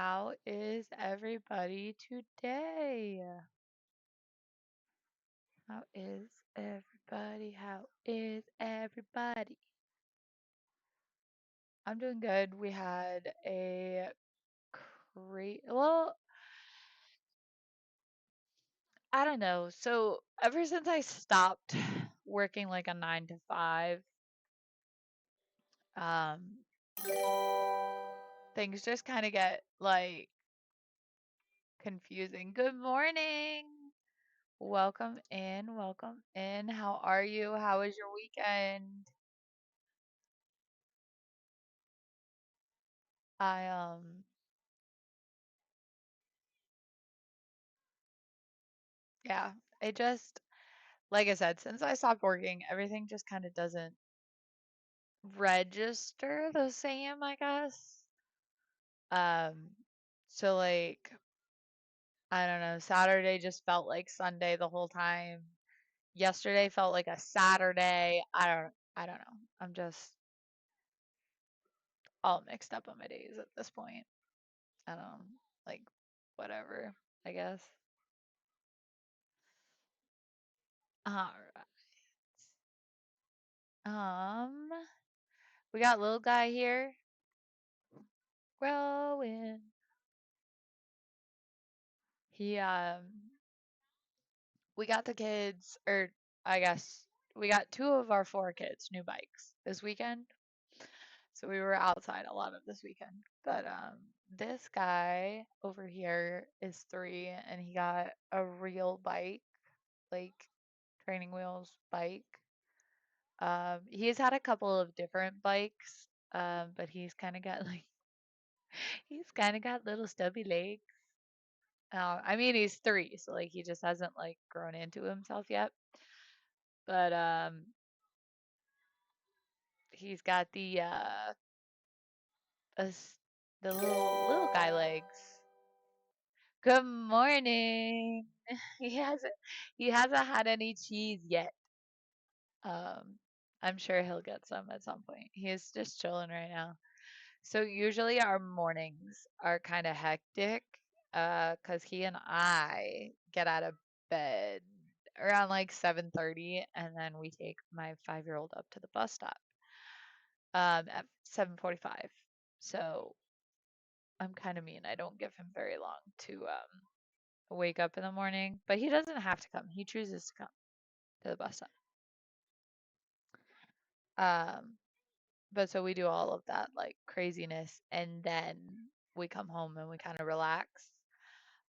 How is everybody today? How is everybody? How is everybody? I'm doing good. We had a well, I don't know. So ever since I stopped working like a 9 to 5, um, things just kind of get like confusing. Good morning. Welcome in. Welcome in. How are you? How was your weekend? I yeah, it just like I said, since I stopped working, everything just kind of doesn't register the same, I guess. Um, so like I don't know, Saturday just felt like Sunday the whole time. Yesterday felt like a Saturday. I don't know. I'm just all mixed up on my days at this point. I don't like whatever, I guess. All right. We got little guy here growing. He we got the kids, or I guess we got two of our four kids new bikes this weekend. So we were outside a lot of this weekend. But this guy over here is 3 and he got a real bike, like training wheels bike. He's had a couple of different bikes, but he's kind of got little stubby legs. I mean, he's 3, so like he just hasn't like grown into himself yet. But he's got us the little guy legs. Good morning. He hasn't had any cheese yet. Um, I'm sure he'll get some at some point. He's just chilling right now. So usually our mornings are kind of hectic, 'cause he and I get out of bed around like 7:30, and then we take my 5-year-old up to the bus stop at 7:45. So I'm kind of mean. I don't give him very long to wake up in the morning, but he doesn't have to come. He chooses to come to the bus stop. Um, but so we do all of that like craziness, and then we come home and we kind of relax.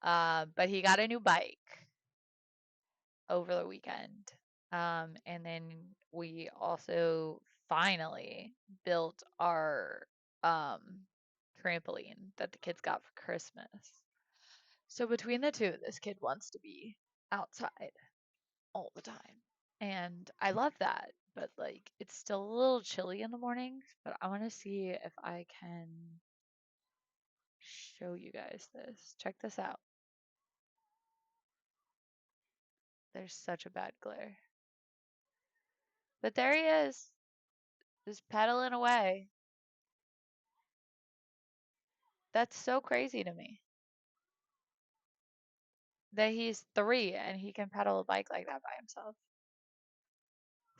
But he got a new bike over the weekend. And then we also finally built our um, trampoline that the kids got for Christmas. So between the two, this kid wants to be outside all the time. And I love that, but like it's still a little chilly in the mornings, but I want to see if I can show you guys this. Check this out. There's such a bad glare. But there he is, just pedaling away. That's so crazy to me that he's 3 and he can pedal a bike like that by himself.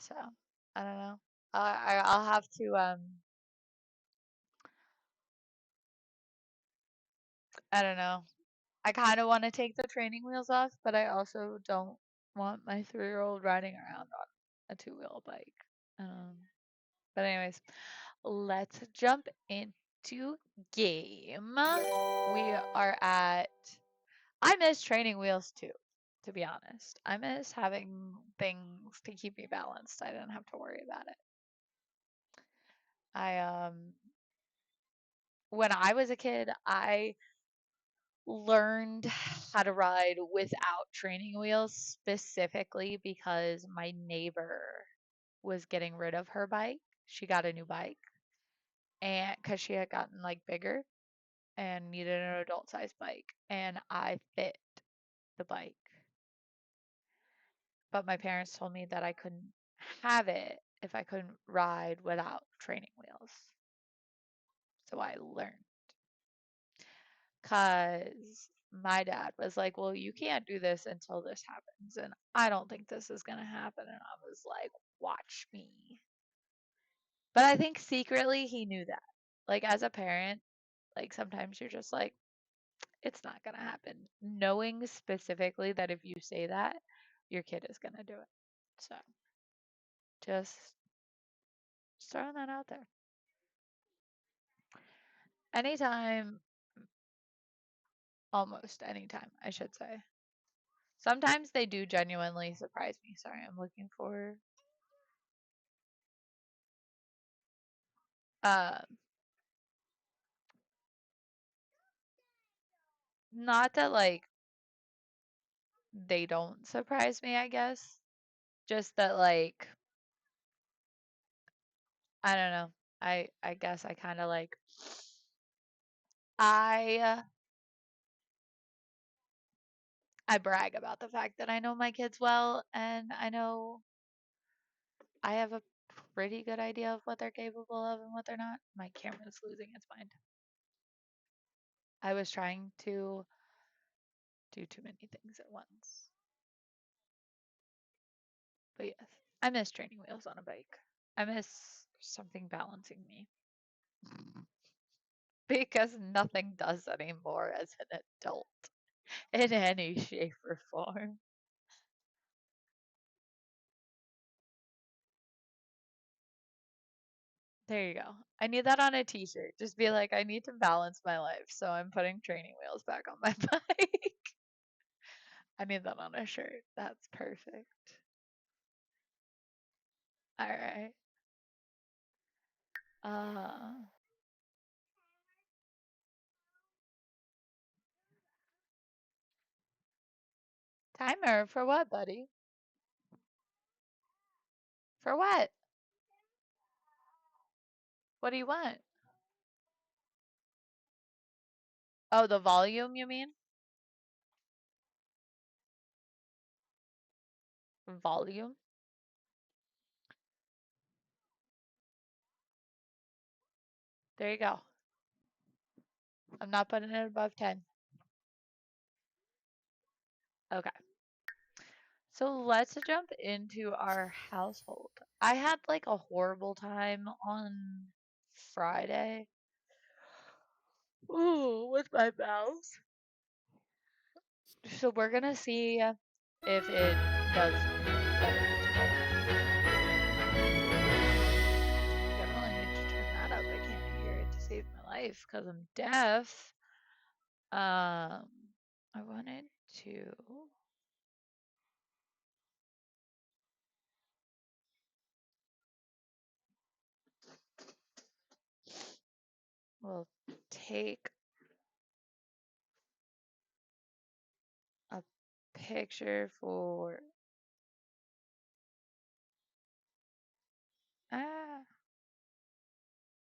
So, I don't know. I'll have to I don't know. I kind of want to take the training wheels off, but I also don't want my 3-year-old riding around on a two-wheel bike. Um, but anyways, let's jump into game. We are at. I miss training wheels too, to be honest. I miss having things to keep me balanced. I didn't have to worry about it. I when I was a kid, I learned how to ride without training wheels specifically because my neighbor was getting rid of her bike. She got a new bike and because she had gotten like bigger and needed an adult sized bike, and I fit the bike. But my parents told me that I couldn't have it if I couldn't ride without training wheels. So I learned. 'cause my dad was like, "Well, you can't do this until this happens, and I don't think this is gonna happen." And I was like, "Watch me." But I think secretly he knew that. Like as a parent, like sometimes you're just like, it's not gonna happen, knowing specifically that if you say that, your kid is gonna do it. So just throwing that out there. Anytime, almost anytime, I should say. Sometimes they do genuinely surprise me. Sorry, I'm looking for um not that like they don't surprise me, I guess. Just that like I don't know. I guess I kind of like I I brag about the fact that I know my kids well and I know I have a pretty good idea of what they're capable of and what they're not. My camera's losing its mind. I was trying to do too many things at once. But yes, I miss training wheels on a bike. I miss something balancing me because nothing does anymore as an adult in any shape or form. There you go. I need that on a t-shirt. Just be like, I need to balance my life, so I'm putting training wheels back on my bike. I need that on a shirt. That's perfect. All right. Uh, timer for what, buddy? For what? What do you want? Oh, the volume, you mean? Volume? There you go. I'm not putting it above 10. Okay. So let's jump into our household. I had like a horrible time on Friday. Ooh, with my mouse. So we're gonna see if it does better today. Definitely need to turn that up. I can't hear it to save my life because I'm deaf. I wanted to. We'll take a picture for. Ah,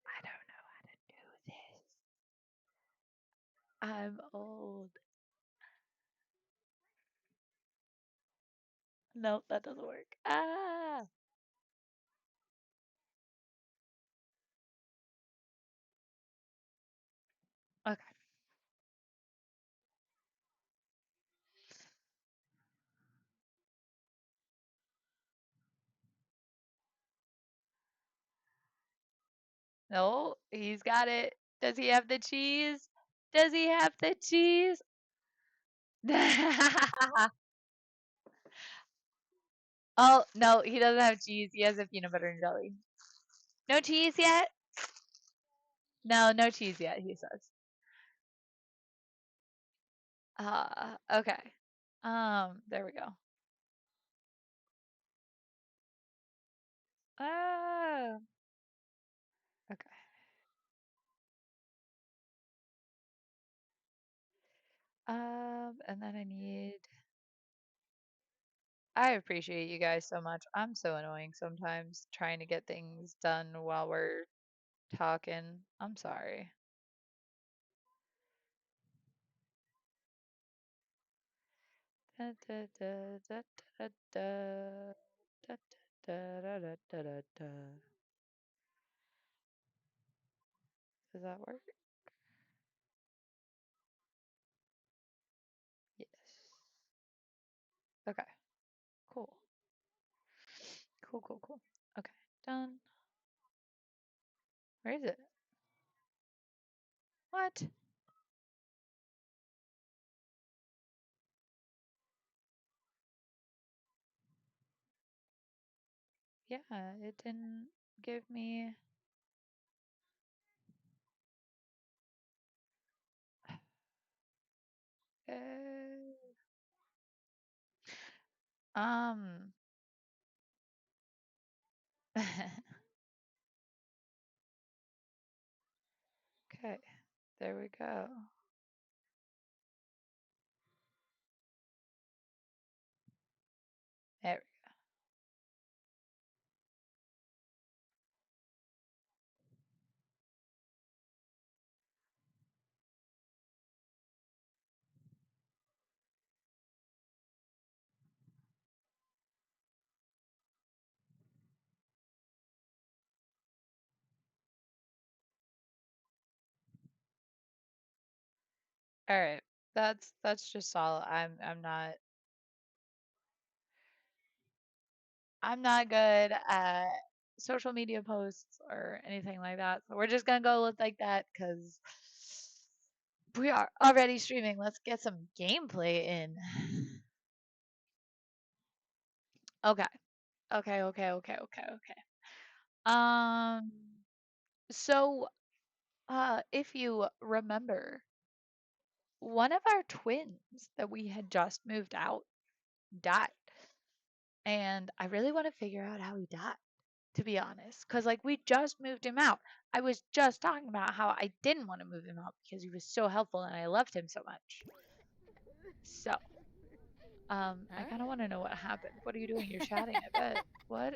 I don't know how to do this. I'm old. Nope, that doesn't work. Ah, okay. No, he's got it. Does he have the cheese? Does he have the cheese? Oh, no, he doesn't have cheese. He has a peanut butter and jelly. No cheese yet? No, no cheese yet, he says. Okay. There we go. Ah, okay. And then I appreciate you guys so much. I'm so annoying sometimes trying to get things done while we're talking. I'm sorry. Da, da, da, da, da, da, da, da, da, da, da, da, da. Does that work? Okay. Cool. Cool, cool, cool. Okay. Done. Where is it? What? Yeah, it didn't give me. Uh, um. Okay. There we go. There. All right. That's just all. I'm not good at social media posts or anything like that. So we're just gonna go with like that because we are already streaming. Let's get some gameplay in. Okay. Okay, okay, okay, okay, okay. Um, so if you remember, one of our twins that we had just moved out died. And I really want to figure out how he died, to be honest. Because, like, we just moved him out. I was just talking about how I didn't want to move him out because he was so helpful and I loved him so much. So, I kind of want to know what happened. What are you doing? You're chatting, I bet. What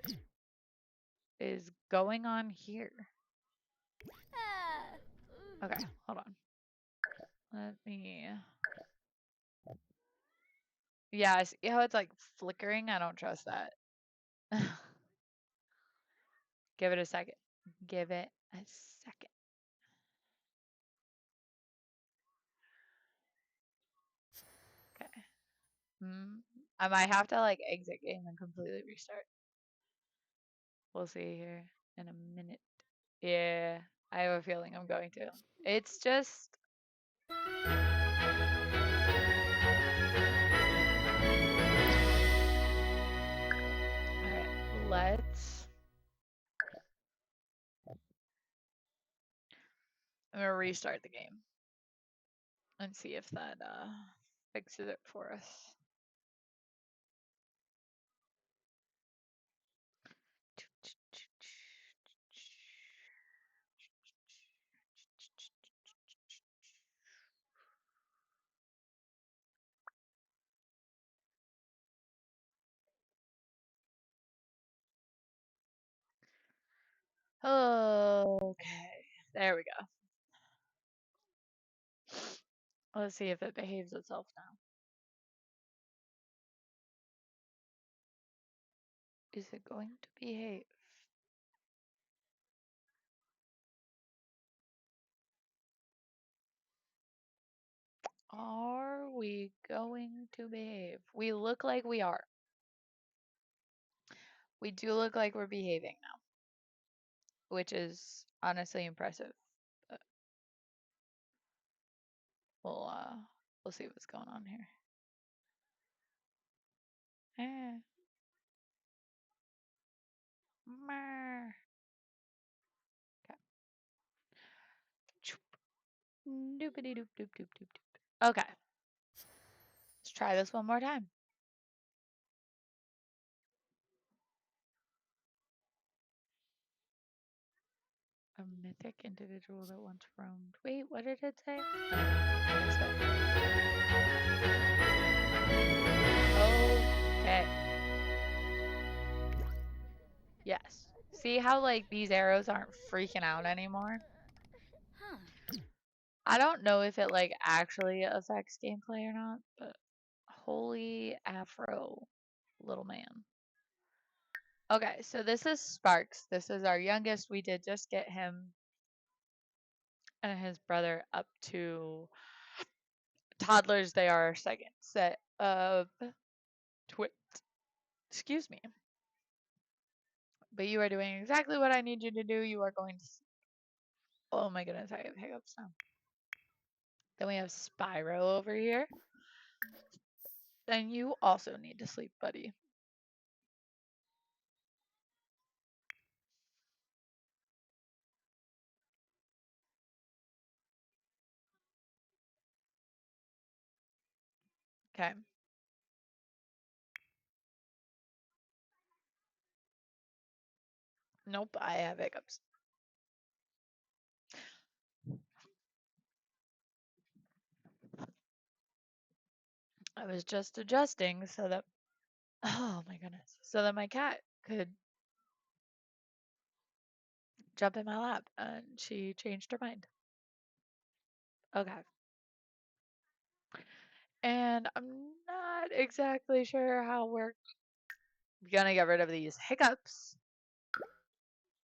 is going on here? Okay, hold on. Let me. Yeah, I see how it's like flickering. I don't trust that. Give it a second. Give it a second. Okay. I might have to like exit game and completely restart. We'll see here in a minute. Yeah, I have a feeling I'm going to. It's just. Alright, let's. I'm gonna restart the game and see if that fixes it for us. Okay, there we go. Let's see if it behaves itself now. Is it going to behave? Are we going to behave? We look like we are. We do look like we're behaving now, which is honestly impressive. But we'll uh we'll see what's going on here. Eh. Mer. Okay. Doopity doop doop doop doop doop. Okay. Let's try this one more time. A mythic individual that once roamed. Wait, what did it say? Okay. Yes. See how like these arrows aren't freaking out anymore? I don't know if it like actually affects gameplay or not, but holy afro, little man. Okay, so this is Sparks. This is our youngest. We did just get him and his brother up to toddlers. They are our second set of Twit. Excuse me. But you are doing exactly what I need you to do. You are going to. Oh my goodness, I have hiccups now. Then we have Spyro over here. Then you also need to sleep, buddy. Okay. Nope, I have hiccups. I was just adjusting so that. Oh my goodness. So that my cat could jump in my lap, and she changed her mind. Okay. And I'm not exactly sure how we're gonna get rid of these hiccups,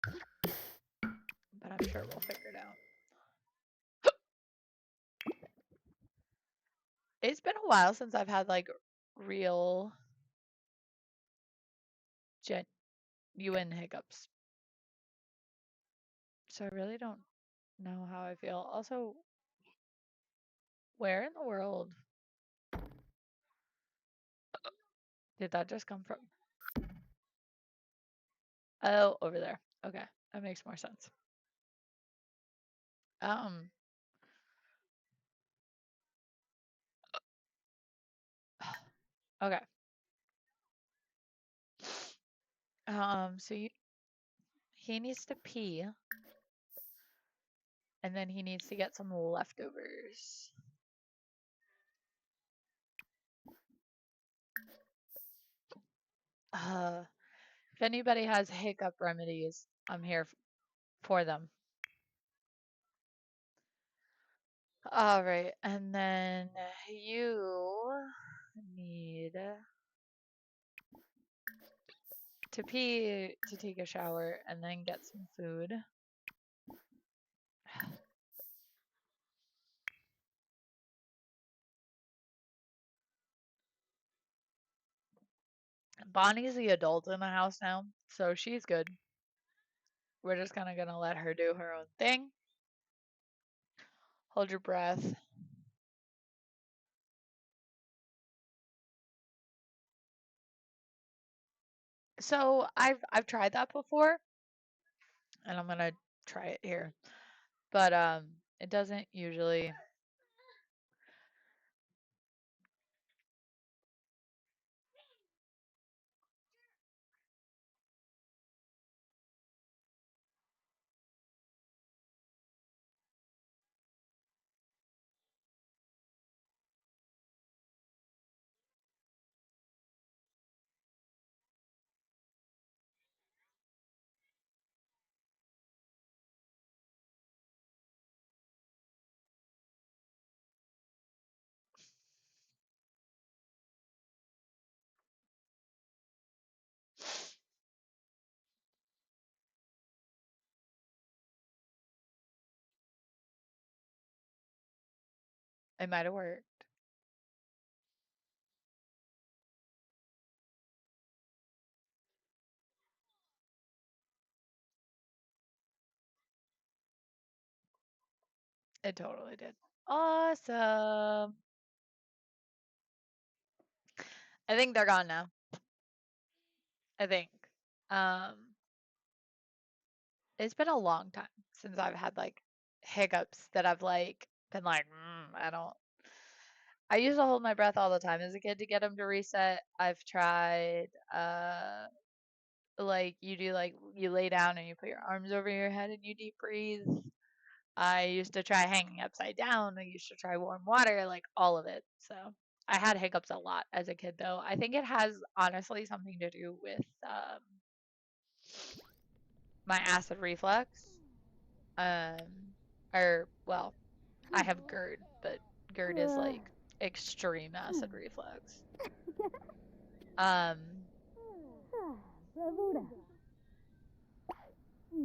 but I'm sure we'll figure it out. It's been a while since I've had like real genuine hiccups. So I really don't know how I feel. Also, where in the world did that just come from? Oh, over there. Okay, that makes more sense. Um, okay. So he needs to pee, and then he needs to get some leftovers. If anybody has hiccup remedies, I'm here for them. All right, and then you need to pee, to take a shower, and then get some food. Bonnie's the adult in the house now, so she's good. We're just kind of gonna let her do her own thing. Hold your breath. So I've tried that before, and I'm gonna try it here, but it doesn't usually. It might have worked. It totally did. Awesome. I think they're gone now. I think. Um, it's been a long time since I've had like hiccups that I've like been like, I don't. I used to hold my breath all the time as a kid to get them to reset. I've tried, like you do, like you lay down and you put your arms over your head and you deep breathe. I used to try hanging upside down. I used to try warm water, like all of it. So I had hiccups a lot as a kid, though. I think it has honestly something to do with my acid reflux. Or well, I have GERD, but GERD is like extreme acid reflux. Um,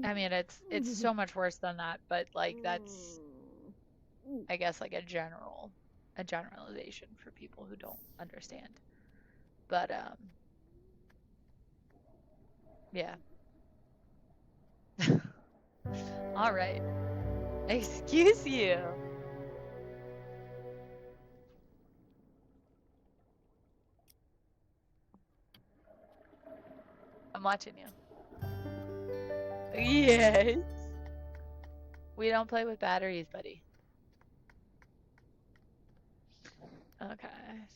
I mean it's so much worse than that, but like that's I guess like a generalization for people who don't understand. But yeah. All right. Excuse you. I'm watching you. Yes. We don't play with batteries, buddy. Okay,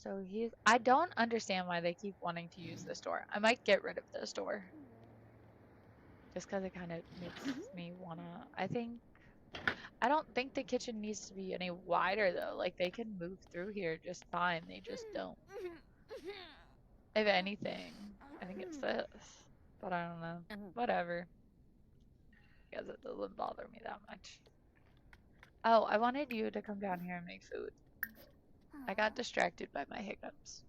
so I don't understand why they keep wanting to use this door. I might get rid of this door. Just because it kind of makes me wanna. I don't think the kitchen needs to be any wider though. Like they can move through here just fine. They just don't. If anything, I think it's this. But I don't know. Whatever. I guess it doesn't bother me that much. Oh, I wanted you to come down here and make food. I got distracted by my hiccups.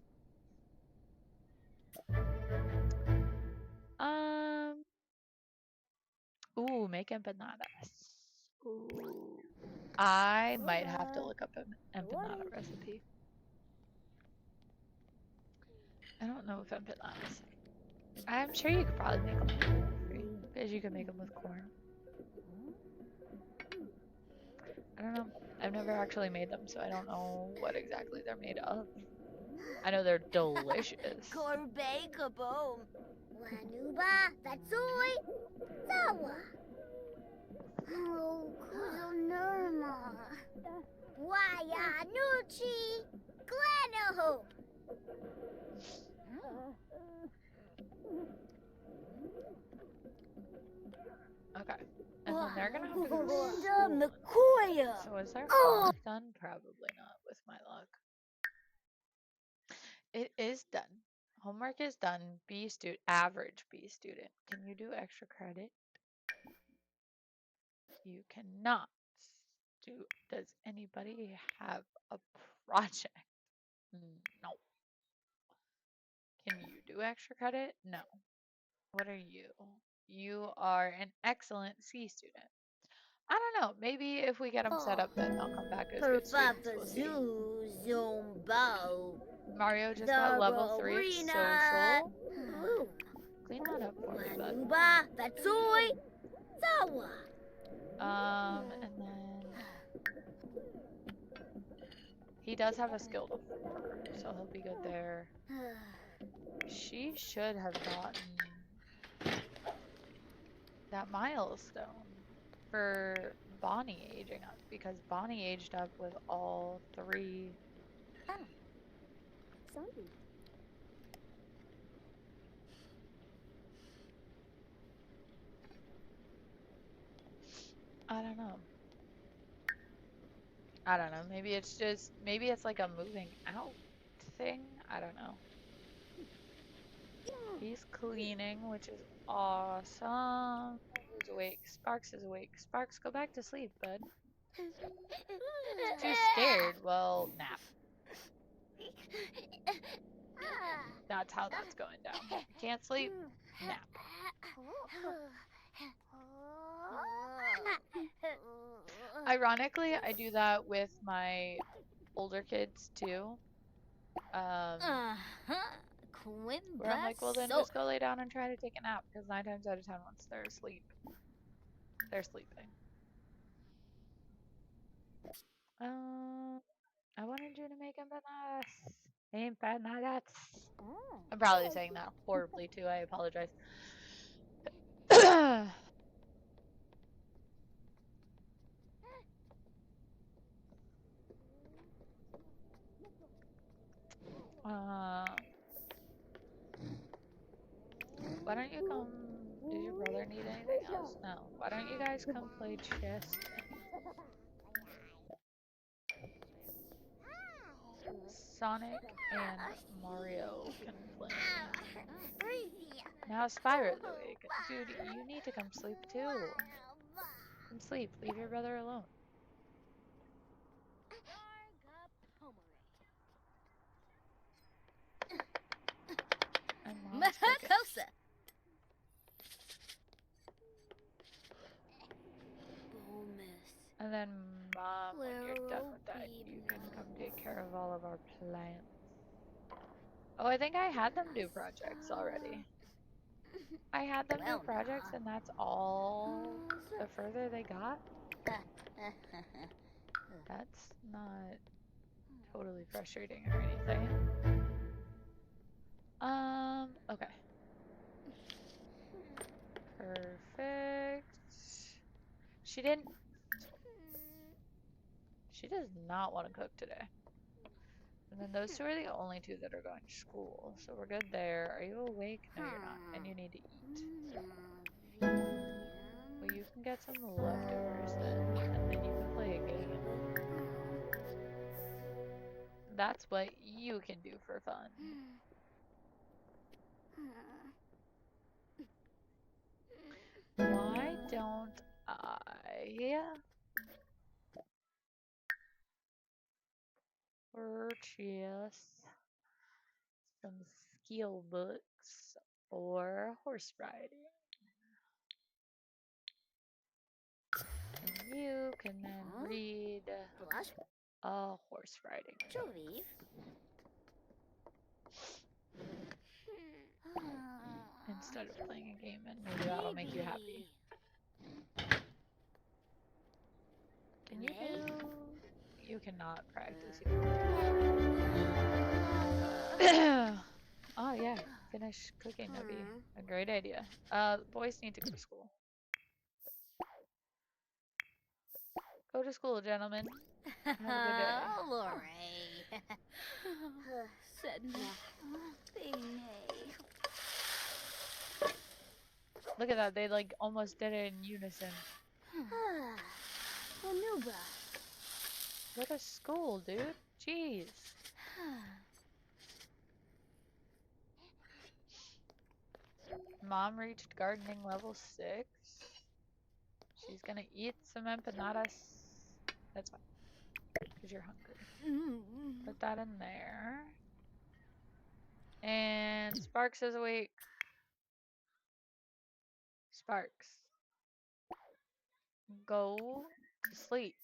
Um. Ooh, make empanadas. Ooh. I might have to look up an empanada recipe. I don't know if empanadas. I'm sure you could probably make them free because you can make them with corn. I don't know. I've never actually made them, so I don't know what exactly they're made of. I know they're delicious. Korbe kaboom. Wanuba, Fatsoy, Zawa. Oh, Kuzonurma. Waya Nuchi, Glanaho. Okay. And then they're gonna have to go to school. So is their homework done? Probably not with my luck. It is done. Homework is done. B student, average B student. Can you do extra credit? You cannot. Does anybody have a project? No. Can you do extra credit? No. What are you? You are an excellent C student. I don't know. Maybe if we get them set up, then they'll come back as good students. We'll see. Mario just got level 3 of social. Clean that up for me, bud. And then he does have a skill to 4, so he'll be good there. She should have gotten that milestone for Bonnie aging up because Bonnie aged up with all 3. Oh, sorry. I don't know. I don't know. Maybe it's like a moving out thing. I don't know. He's cleaning, which is awesome. Who's awake? Sparks is awake. Sparks, go back to sleep, bud. Too scared. Well, nap. That's how that's going down. Can't sleep? Nap. Ironically, I do that with my older kids too. Where I'm like, well then just go lay down and try to take a nap because 9 times out of 10 once they're asleep, they're sleeping. I wanted you to make empanadas. I'm probably saying that horribly too. I apologize. Why don't you come? Does your brother need anything else? No. Why don't you guys come play chess? Sonic and Mario can play. Now Spyro's awake. Dude, you need to come sleep too. Come sleep. Leave your brother alone. And Mom's cooking. And then Mom, when you're done with that, you can come take care of all of our plants. Oh, I think I had them do projects already. I had them do Well, projects, and that's all the further they got. That's not totally frustrating or anything. Okay. Perfect. She didn't. She does not want to cook today. And then those two are the only two that are going to school. So we're good there. Are you awake? No, you're not. And you need to eat. Well, you can get some leftovers then. And then you can play a game. That's what you can do for fun. Why don't I purchase some skill books for horse riding? And you can then read a horse riding book instead of playing a game, and maybe that'll make you happy. Can you do? You cannot practice. Oh yeah, finish cooking. That'd be a great idea. Boys need to go to school. Go to school, gentlemen. Have a good day. Lorray. Said nothing. Look at that. They like almost did it in unison. Anuba. Go to school, dude. Jeez. Mom reached gardening level 6. She's gonna eat some empanadas. That's fine. Because you're hungry. Put that in there. And Sparks is awake. Sparks. Go to sleep.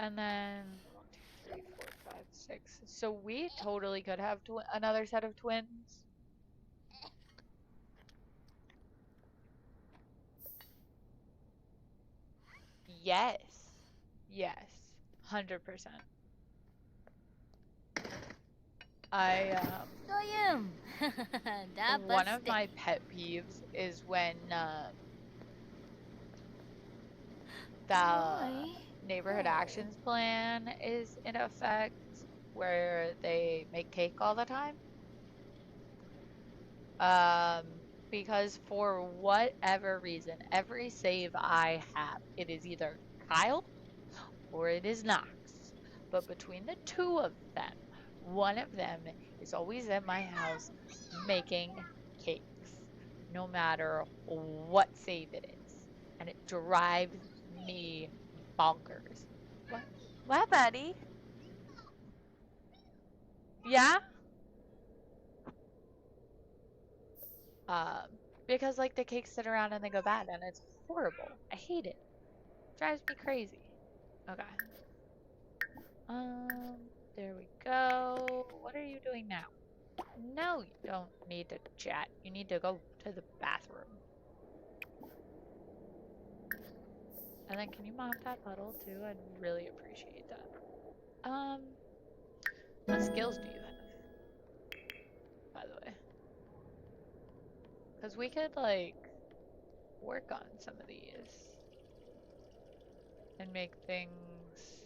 And then 1, 2, 3, 4, 5, 6. So we totally could have another set of twins. Yes. Yes. 100%. I one of my pet peeves is when the neighborhood actions plan is in effect, where they make cake all the time. Because for whatever reason, every save I have, it is either Kyle or it is Knox. But between the two of them, one of them is always at my house making cakes, no matter what save it is. And it drives me bonkers. What, buddy? Yeah? Because like the cakes sit around and they go bad and it's horrible. I hate it. Drives me crazy. Okay. There we go. What are you doing now? No, you don't need to chat. You need to go to the bathroom. And then can you mop that puddle too? I'd really appreciate that. What skills do you have, by the way? Because we could like work on some of these and make things,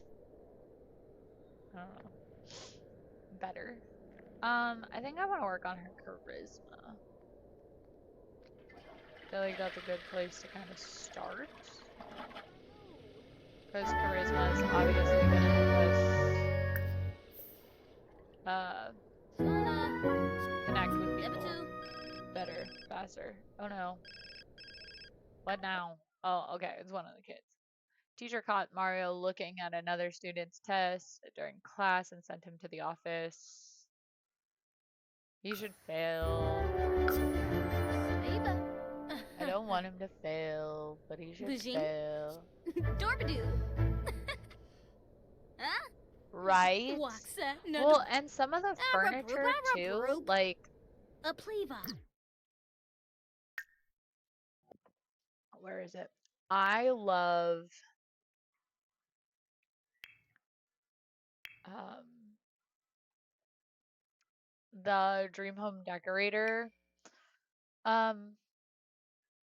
I don't know, better. I think I want to work on her charisma. I feel like that's a good place to kind of start. Because charisma is obviously going to help us connect with people better, faster. Oh no. What now? Oh, okay, it's one of the kids. Teacher caught Mario looking at another student's test during class and sent him to the office. He should fail. don't want him to fail, but he should Bujing? fail. Dorbadoo. Huh? Right? Waxa. Well, and some of the furniture too, Arabroop. like, A pleva. where is it? I love um the Dream Home Decorator um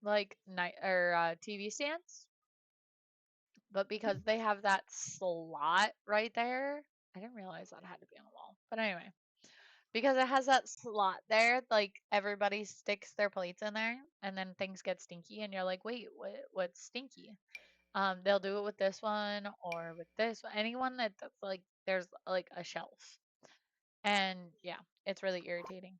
like night or TV stands, but because they have that slot right there, I didn't realize that had to be on the wall. But anyway, because it has that slot there, like everybody sticks their plates in there and then things get stinky and you're like, "Wait, what's stinky?" They'll do it with this one or with this one. Anyone that's like there's like a shelf. And yeah, it's really irritating.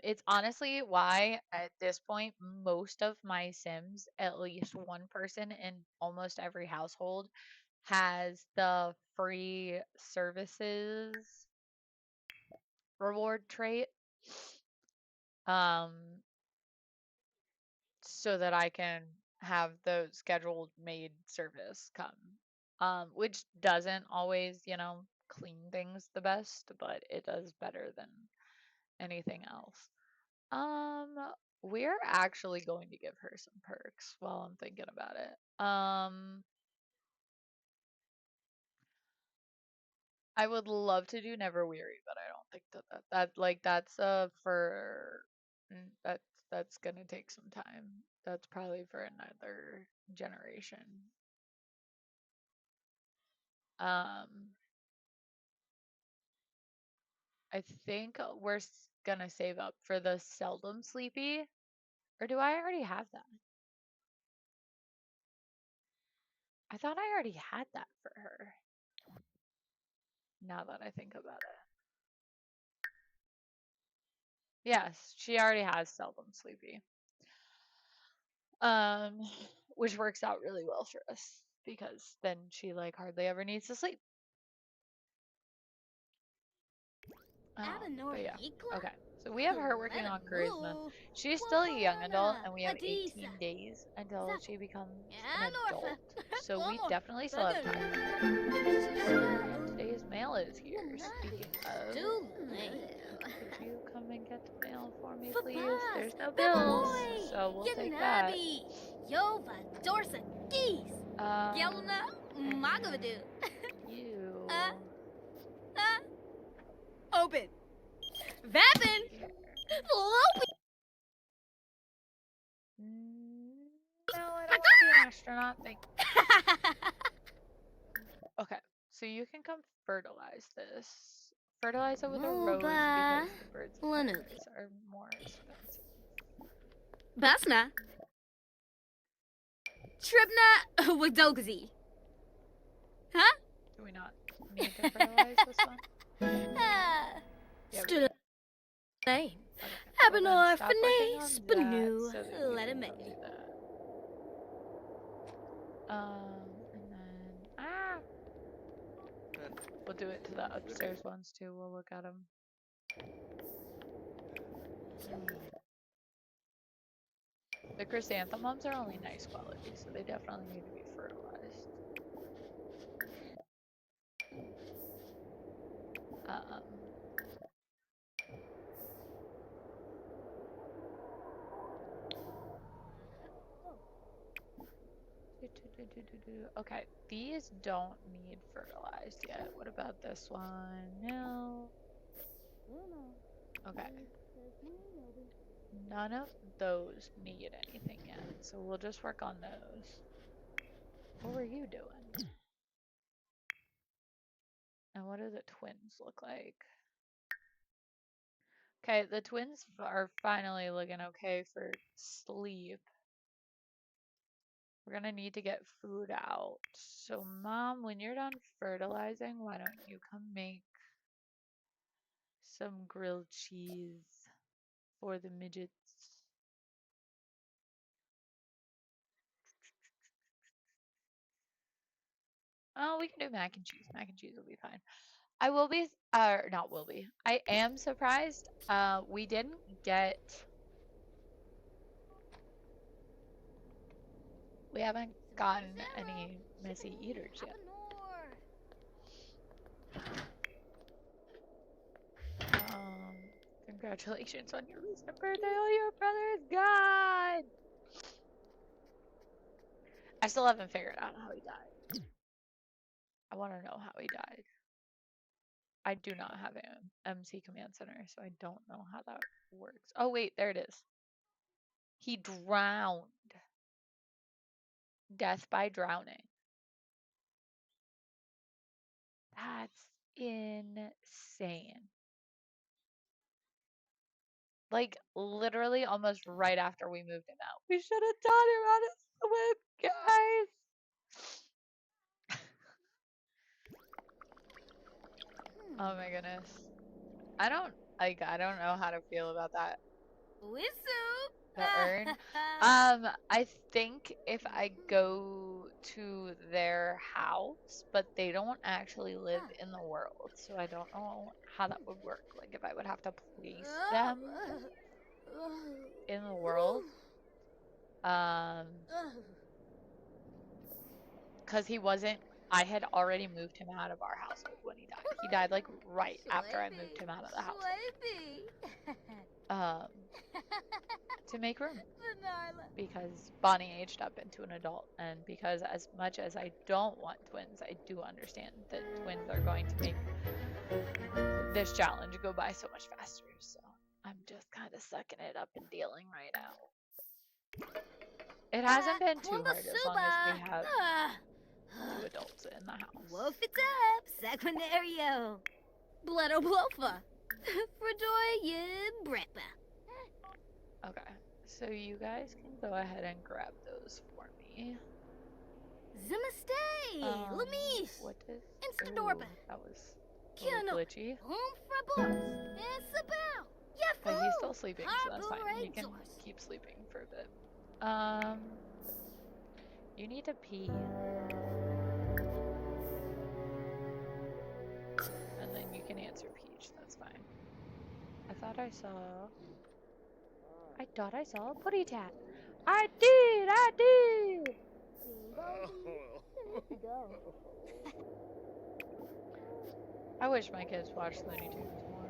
It's honestly why at this point most of my Sims, at least one person in almost every household, has the free services reward trait. Um, so that I can have the scheduled maid service come. Which doesn't always, clean things the best, but it does better than anything else. Um, we're actually going to give her some perks while I'm thinking about it. I would love to do Never Weary, but I don't think that like that's for that's gonna take some time. That's probably for another generation. Um, I think we're gonna save up for the Seldom Sleepy, or do I already have that? I thought I already had that for her. Now that I think about it. Yes, she already has Seldom Sleepy. Um, which works out really well for us because then she like hardly ever needs to sleep. But yeah. Okay. So we have her working on charisma. She's still a young adult and we have 18 days until she becomes an adult. So we definitely still have time. Today's mail is here. Speaking of, could you come and get the mail for me, please? There's no bills, so we'll take that. Yova Dorsa Geese. Um, Yelna Magavadu. you. Open. Vapin. Lope. No, I don't want to be an astronaut. Thank you. Okay, so you can come fertilize this. Fertilize it with a rose because the birds of paradise are more expensive. Basna. Tribna Wadogzi. Huh? Do we not need to fertilize this one? Yeah, Still okay. Abenor Stop working on Fene that Spanu. so that you Let can him go do that. And then we'll do it to the upstairs ones too. We'll look at them. The chrysanthemums are only nice quality, so they definitely need to be fertilized. Okay, these don't need fertilized yet. What about this one? No. Okay. None of those need anything yet, so we'll just work on those. What were you doing? And what do the twins look like? Okay, the twins are finally looking okay for sleep. We're gonna need to get food out. So, Mom, when you're done fertilizing, why don't you come make some grilled cheese for the midgets? Oh, we can do mac and cheese. Mac and cheese will be fine. I will be, not will be. I am surprised. We didn't get We haven't gotten any messy eaters yet. Congratulations on your recent birthday. Oh, your brother is gone. I still haven't figured out how he died. I want to know how he died. I do not have an MC Command Center, so I don't know how that works. Oh, wait, there it is. He drowned. Death by drowning. That's insane. Like, literally almost right after we moved him out. We should have taught him how to swim, guys. Oh my goodness. I don't know how to feel about that. The urn. I think if I go to their house, but they don't actually live in the world, so I don't know how that would work. Like if I would have to place them in the world. Because he wasn't, I had already moved him out of our household when he died. He died like right after I moved him out of the house. To make room. Because Bonnie aged up into an adult, and because as much as I don't want twins, I do understand that twins are going to make this challenge go by so much faster. So I'm just kind of sucking it up and dealing right now. It hasn't been too hard as long as we have 2 adults in the house. Wolf it up, Saquinario. Bledo Blofa. Fredoye Brepa. Okay, so you guys can go ahead and grab those for me. Zimastay, Lamish. What is? Instadorba. That was a little glitchy. But he's still sleeping, so that's fine. He can keep sleeping for a bit. You need to pee. And then you can answer Peach, that's fine. I thought I saw a putty tat. I did! I wish my kids watched Looney Tunes more.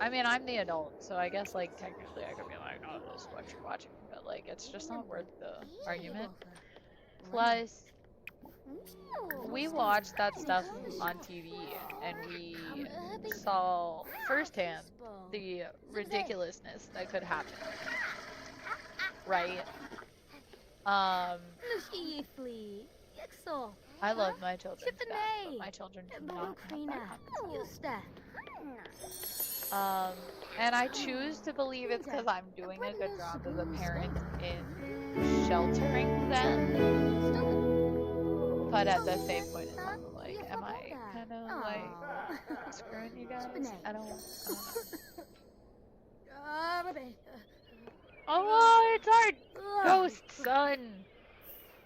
I mean, I'm the adult, so I guess, like, technically I could be like, oh, this is what you're watching. But, like, it's just not worth the argument. Plus, we watched that stuff on TV, and we saw firsthand the ridiculousness that could happen. Right? I love my children to death, but my children do not have that happen. And I choose to believe it's because I'm doing a good job as a parent in sheltering them. But at the same point in time, like, am I kind of like screwing you guys? I don't know. Oh, it's our ghost son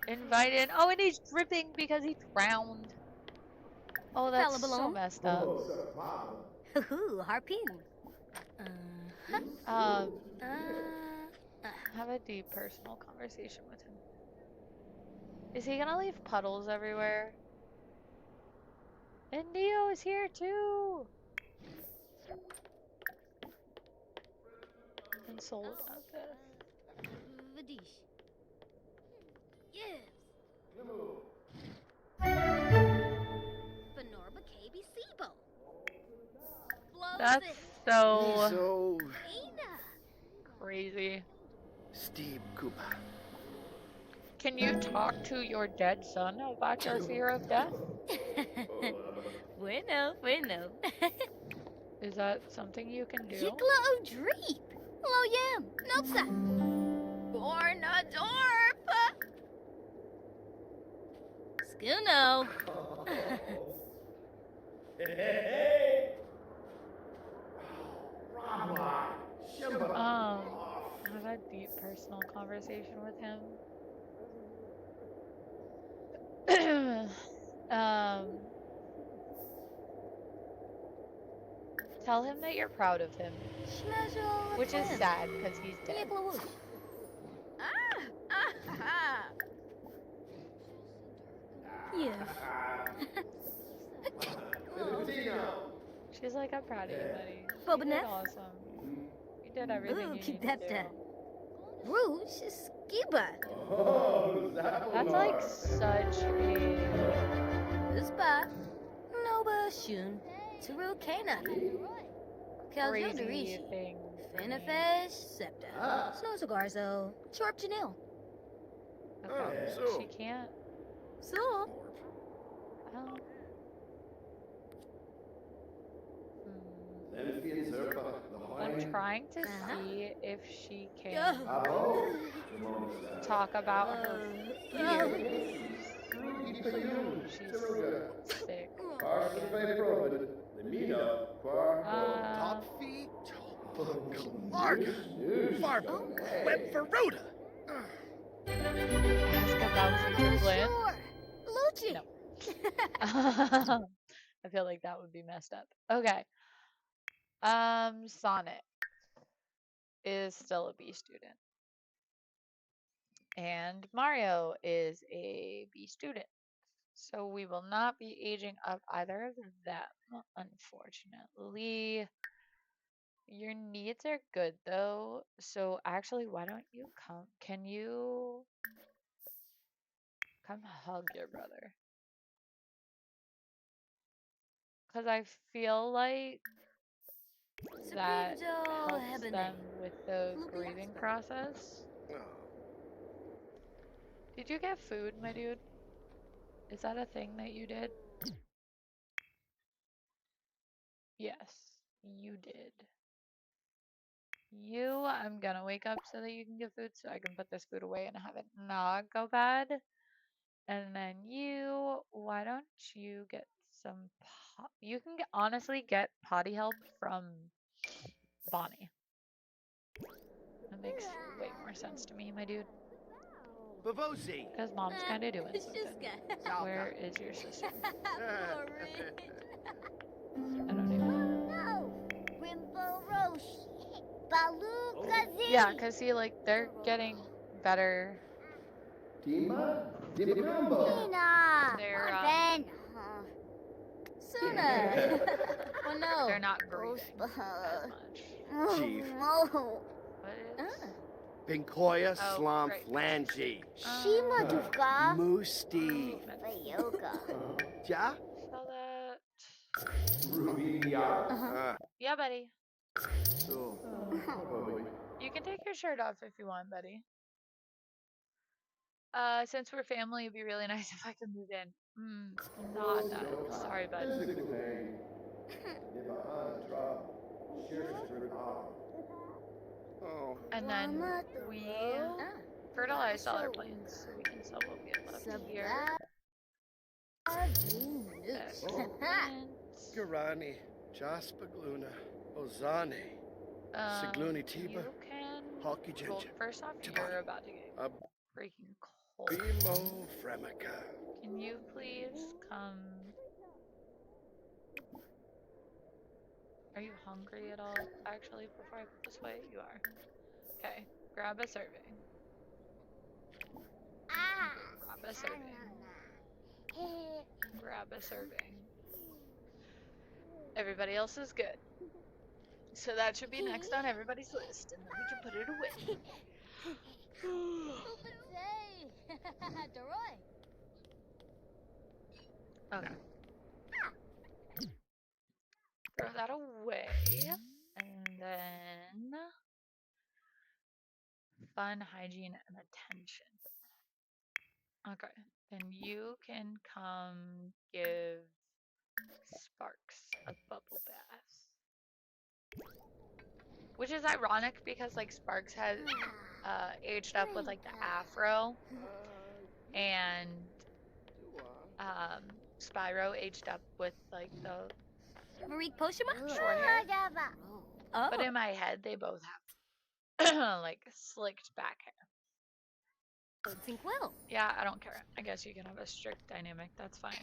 invited. Oh, and he's dripping because he drowned. Oh, that's so messed up. Harpoon. Have a deep personal conversation with him. Is he gonna leave puddles everywhere? And Neo is here too. Console about this. Vadish. Yes. Benorba KB Sibo. That's so crazy. Steve Cooper. Can you talk to your dead son about your fear of death? Bueno. Is that something you can do? Yikla o dreep. Lo yam. Nopsa. Borna dorp. Skuno. Have a deep personal conversation with him. Tell him that you're proud of him, which is sad because he's dead. Yes. She's like, I'm proud of you, buddy. You Bobanef? did awesome. You did everything Ooh, you needed to Kidepta. do. Rouge Skiba. That's like such a Uspa. Noba Shun. Turu Kana. crazy Kaljodarishi. thing. Finafesh Septa. Snozogarzo. Chorp Janil. Okay, so- she can't. So. Oh. I'm trying to see if she can talk about her fears. She's sick. Top feet. Clark. Farbo. Web Veroda. Ask about Flint. Sure. Lucci. No. I feel like that would be messed up. Okay. Sonic is still a B student. And Mario is a B student. So we will not be aging up either of them, unfortunately. Your needs are good though. So actually, why don't you come? Can you come hug your brother? Because I feel like that helps them with the grieving process. Did you get food, my dude? Is that a thing that you did? Yes, you did. You, I'm gonna wake up so that you can get food so I can put this food away and have it not go bad. And then you, why don't you get some you can honestly get potty help from Bonnie. That makes way more sense to me, my dude. Bavosi. Because mom's kind of doing It's something. just got. Where is your sister? Porridge. I don't even know. No! Rimbo Roshi. Balu Kazi. Yeah, because see, like, they're getting better. Tima. Dimgambo. Tina. They're, Ben. Suna. Oh no. They're not grieving as much. Chief. Oh. What Ah. is? Binkoya Oh, Slam right. Flangy. Shima Dufka. Moosty. Bayoga. Ja? Spell that. Uh-huh. Yeah, buddy. So. You can take your shirt off if you want, buddy. Since we're family, it'd be really nice if I could move in. Not that. Sorry, bud. Oh. And then we Ah. fertilized all our plants, so we can sell what we have left here. Excellent. Garani. Jaspagluna. Ozane. Sigluni Tiba. You can. Hockey Well, Ginger. first off, Tabata. you're about to get Ab- freaking cold. Bimo Fremica. Can you please come? Are you hungry at all? Actually, before I put this away, you are. Okay, grab a serving. Grab a serving. Grab a serving. Everybody else is good. So that should be next on everybody's list, and then we can put it away. Okay. Throw that away. And then fun, hygiene, and attention. Okay. Then you can come give Sparks a bubble bath. Which is ironic because like Sparks has aged up with like the afro, and Spyro aged up with like the Marie Poshima? short hair. Oh. But in my head, they both have like slicked back hair. Think well. Yeah, I don't care. I guess you can have a strict dynamic. That's fine.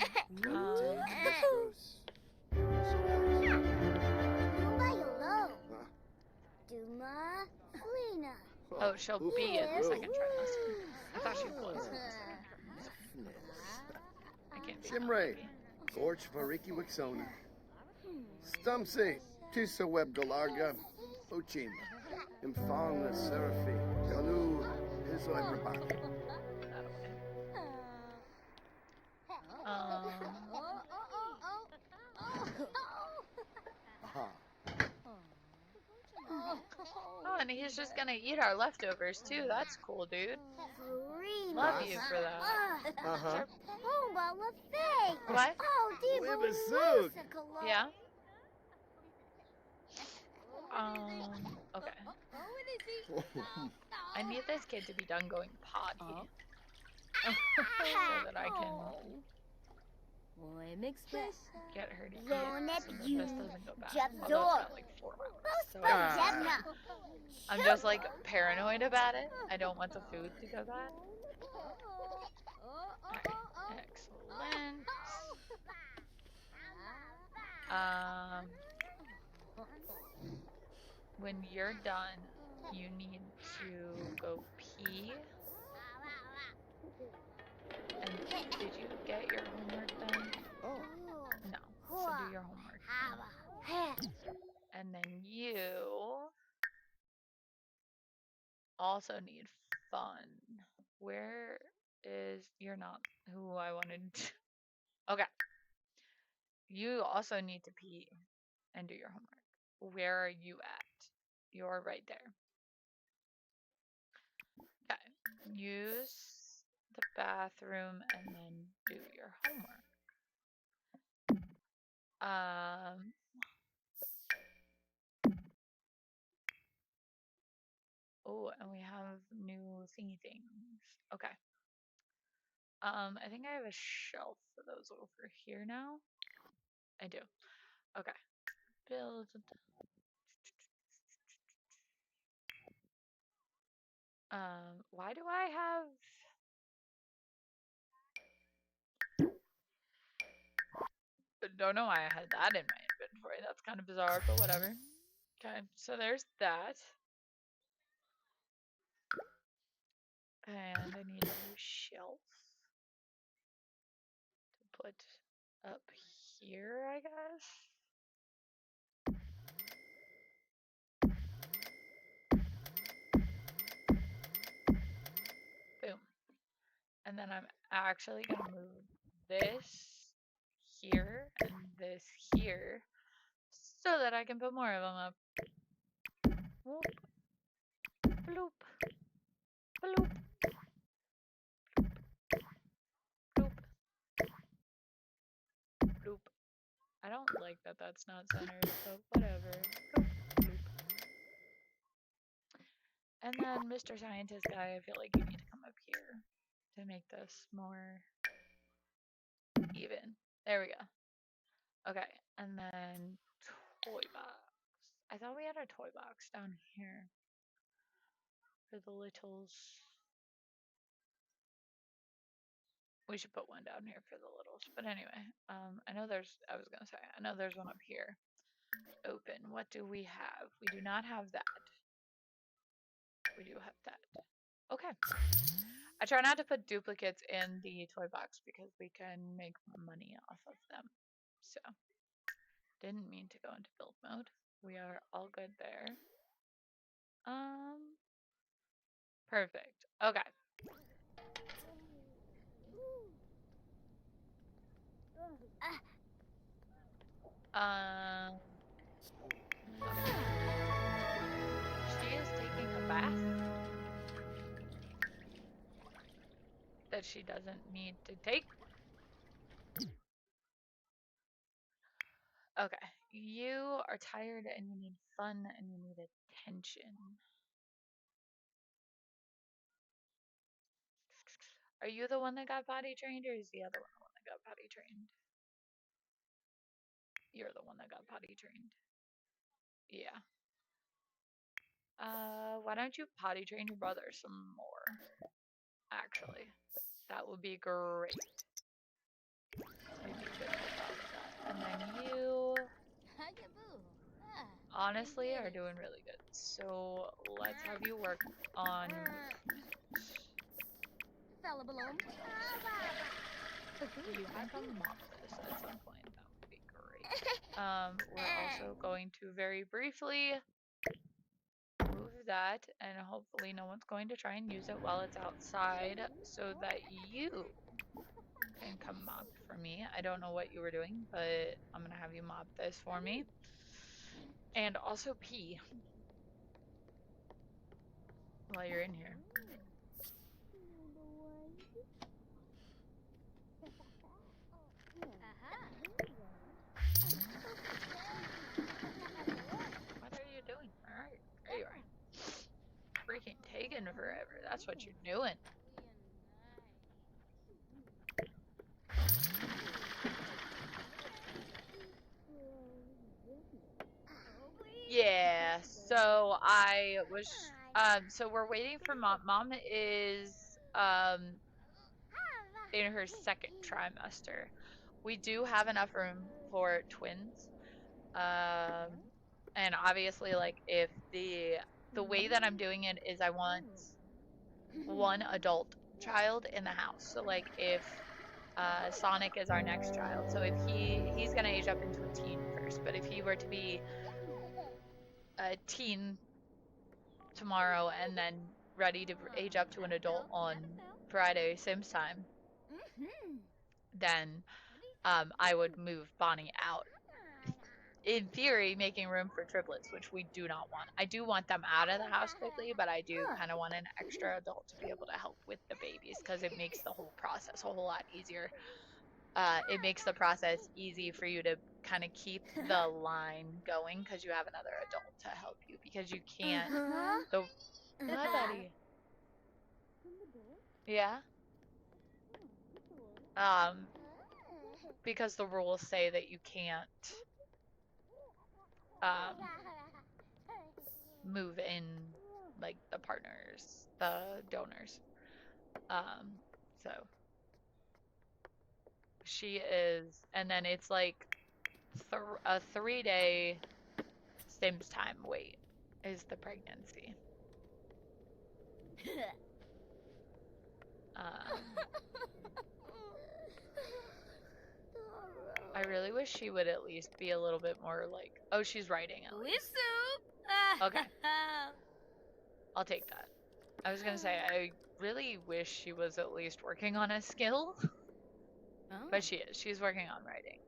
Duma Lena. Oh, she'll be in the second trimester. I thought she was. I can't Shimray, Gorch Variki Wixona. Stumsy, Tisa Web Galarga, Uchim, Infalna Seraphi, Galu, Hizo Ebrabak. Aha. Oh, and he's just gonna eat our leftovers too. That's cool, dude. Free Love you for that. Uh-huh. Humba Lafay. What? Oh, Wibasuk. Yeah? Okay. I need this kid to be done going potty. So that I can get her to eat so that this doesn't go bad. Although it's got like 4 hours. So I'm just like paranoid about it. I don't want the food to go bad. Okay, excellent. When you're done, you need to go pee. And did you get your homework done? Oh. No. So do your homework. And then you also need fun. Where is... You're not who I wanted to... Okay. You also need to pee and do your homework. Where are you at? You're right there. Okay. Use the bathroom and then do your homework. Oh, and we have new thingy things. Okay. I think I have a shelf for those over here now. I do. Okay. Build. Why do I have... Don't know why I had that in my inventory. That's kind of bizarre, but whatever. Okay, so there's that. And I need a new shelf to put up here, I guess. Boom. And then I'm actually going to move this here and this here so that I can put more of them up. Whoop. Bloop. Bloop. Bloop. Bloop. I don't like that that's not centered, so whatever. Bloop. Bloop. And then Mr. Scientist guy, I feel like you need to come up here to make this more even. There we go. Okay, and then toy box. I thought we had a toy box down here for the littles. We should put one down here for the littles. But anyway, I know there's one up here. Open. What do we have? We do not have that. We do have that. Okay. I try not to put duplicates in the toy box because we can make money off of them. So, didn't mean to go into build mode. We are all good there. Perfect. Okay. Okay. She is taking a bath that she doesn't need to take. Okay. You are tired and you need fun and you need attention. Are you the one that got potty trained or is the other one the one that got potty trained? You're the one that got potty trained. Yeah. Why don't you potty train your brother some more? Actually, that would be great. You'd be good at that. And then you, honestly, are doing really good. So let's have you work on Will you have them mop this at some point? That would be great. We're also going to very briefly move that, and hopefully no one's going to try and use it while it's outside so that you can come mop for me. I don't know what you were doing, but I'm gonna have you mop this for me. And also pee while you're in here. What are you doing? Alright, there you are. Freaking taking forever. That's what you're doing. Yeah, so I was so we're waiting for mom. Mom is in her second trimester. We do have enough room for twins. And obviously like if the way that I'm doing it is I want one adult child in the house. So like if Sonic is our next child. So if he's gonna age up into a teen first, but if he were to be a teen tomorrow and then ready to age up to an adult on Friday, Sims time, then I would move Bonnie out. In theory, making room for triplets, which we do not want. I do want them out of the house quickly, but I do kind of want an extra adult to be able to help with the babies because it makes the whole process a whole lot easier. It makes the process easy for you to kind of keep the line going because you have another adult to help you because you can't. Hi, buddy. Yeah. Because the rules say that you can't move in like the partners, the donors. So she is, and then it's like a 3-day Sims time wait is the pregnancy. I really wish she would at least be a little bit more like, oh, she's writing at least. Okay. I'll take that. I was gonna say, I really wish she was at least working on a skill. But she is. She's working on writing.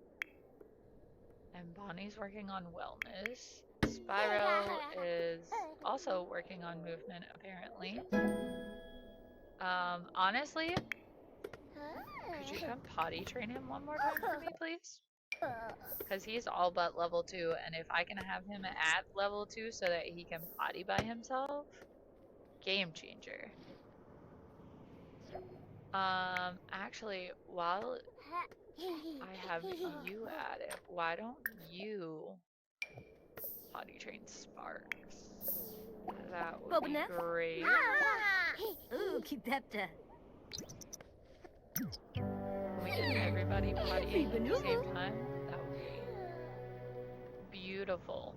And Bonnie's working on wellness. Spyro is also working on movement, apparently. Honestly, could you come potty train him one more time for me, please? Because he's all but level 2, and if I can have him at level 2 so that he can potty by himself, game changer. Actually, while I have you at it, why don't you potty train Sparks? That would be great. Ooh, keep that. Can we get everybody pottying at the same time? That would be beautiful.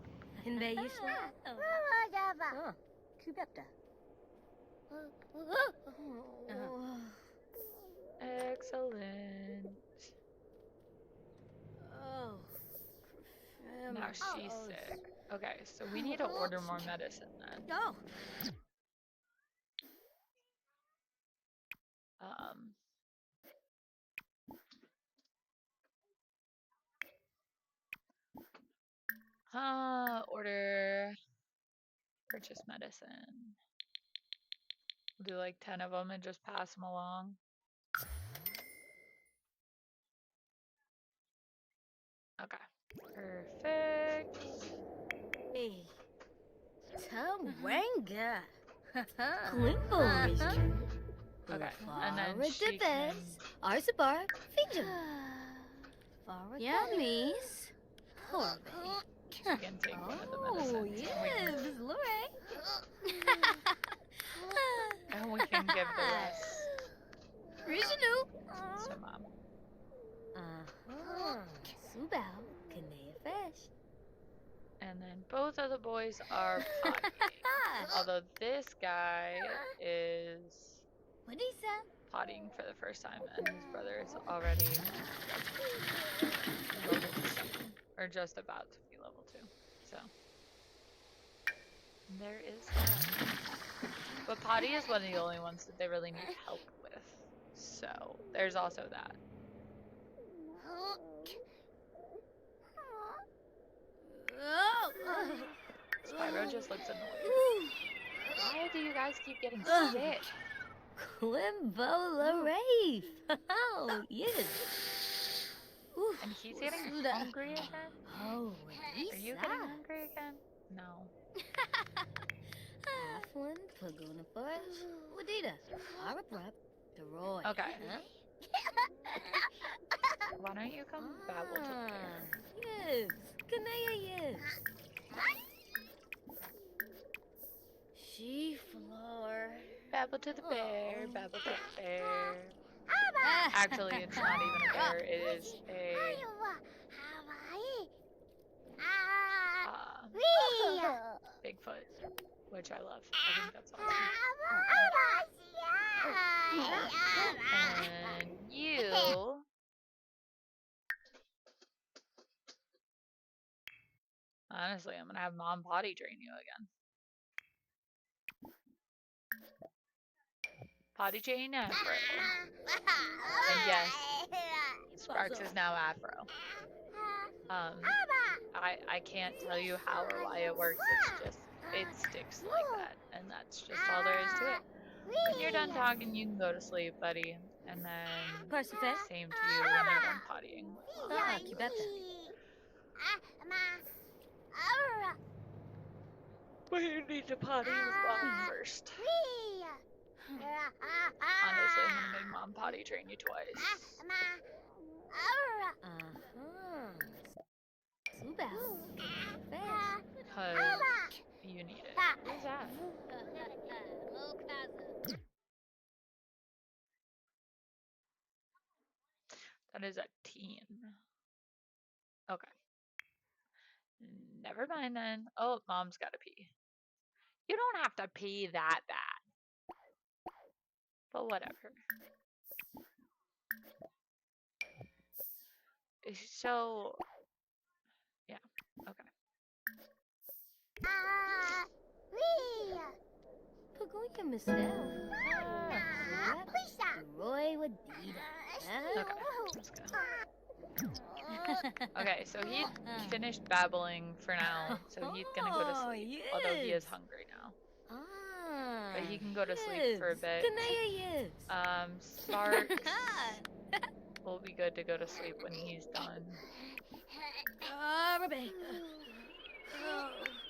Excellent. Now she's sick. Okay, so we need to order more medicine then. Order purchase medicine. We'll do like 10 of them and just pass them along. Okay, perfect. Hey, Tamwanga. Okay, and then she can... Arzabar, Fija. Yummies. She can take one of the medicines. Yes, Lore. And we can give the rest to Mom. Subao, Kanea Fish. And then both of the boys are potty. Although this guy is What is that? pottying for the first time, and his brother is already level 2, or just about to be level 2. So there is that. But potty is one of the only ones that they really need help with. So there's also that. Spyro just looks annoyed. Why do you guys keep getting sick? Quimbo Rafe. Oh, yes. And he's getting hungry again? Oh, Are you getting hungry again? No. Halfling, Pagona Forest, Wadida, Arabrup, Deroy. Okay. Huh? Why don't you come babble to the bear? Yes, Kanaya, yes. She floor. Babble to the bear, babble to the bear. Ah. Actually, it's not even a bear, it is a Bigfoot, which I love. I think that's awesome. And you... Honestly, I'm gonna have Mom potty train you again. Potty train Afro. And yes, Sparks is now Afro. I can't tell you how or why it works. It's just, it sticks like that. And that's just all there is to it. When you're done talking, you can go to sleep, buddy. And then same to you when you're done pottying. Ah, Kibeta. But you need to potty with Mom first. Honestly, I'm gonna make Mom potty train you twice. Because you need it. Who's that? That is a teen. Okay. Never mind then. Oh, Mom's gotta pee. You don't have to pee that bad. But whatever. So, yeah. Okay. Pagoya Mistel. Roy Wadida. Okay. Let's go. Okay, so he finished babbling for now, so he's gonna go to sleep. Although he is hungry now. But he can go to sleep for a bit. Sparks will be good to go to sleep when he's done.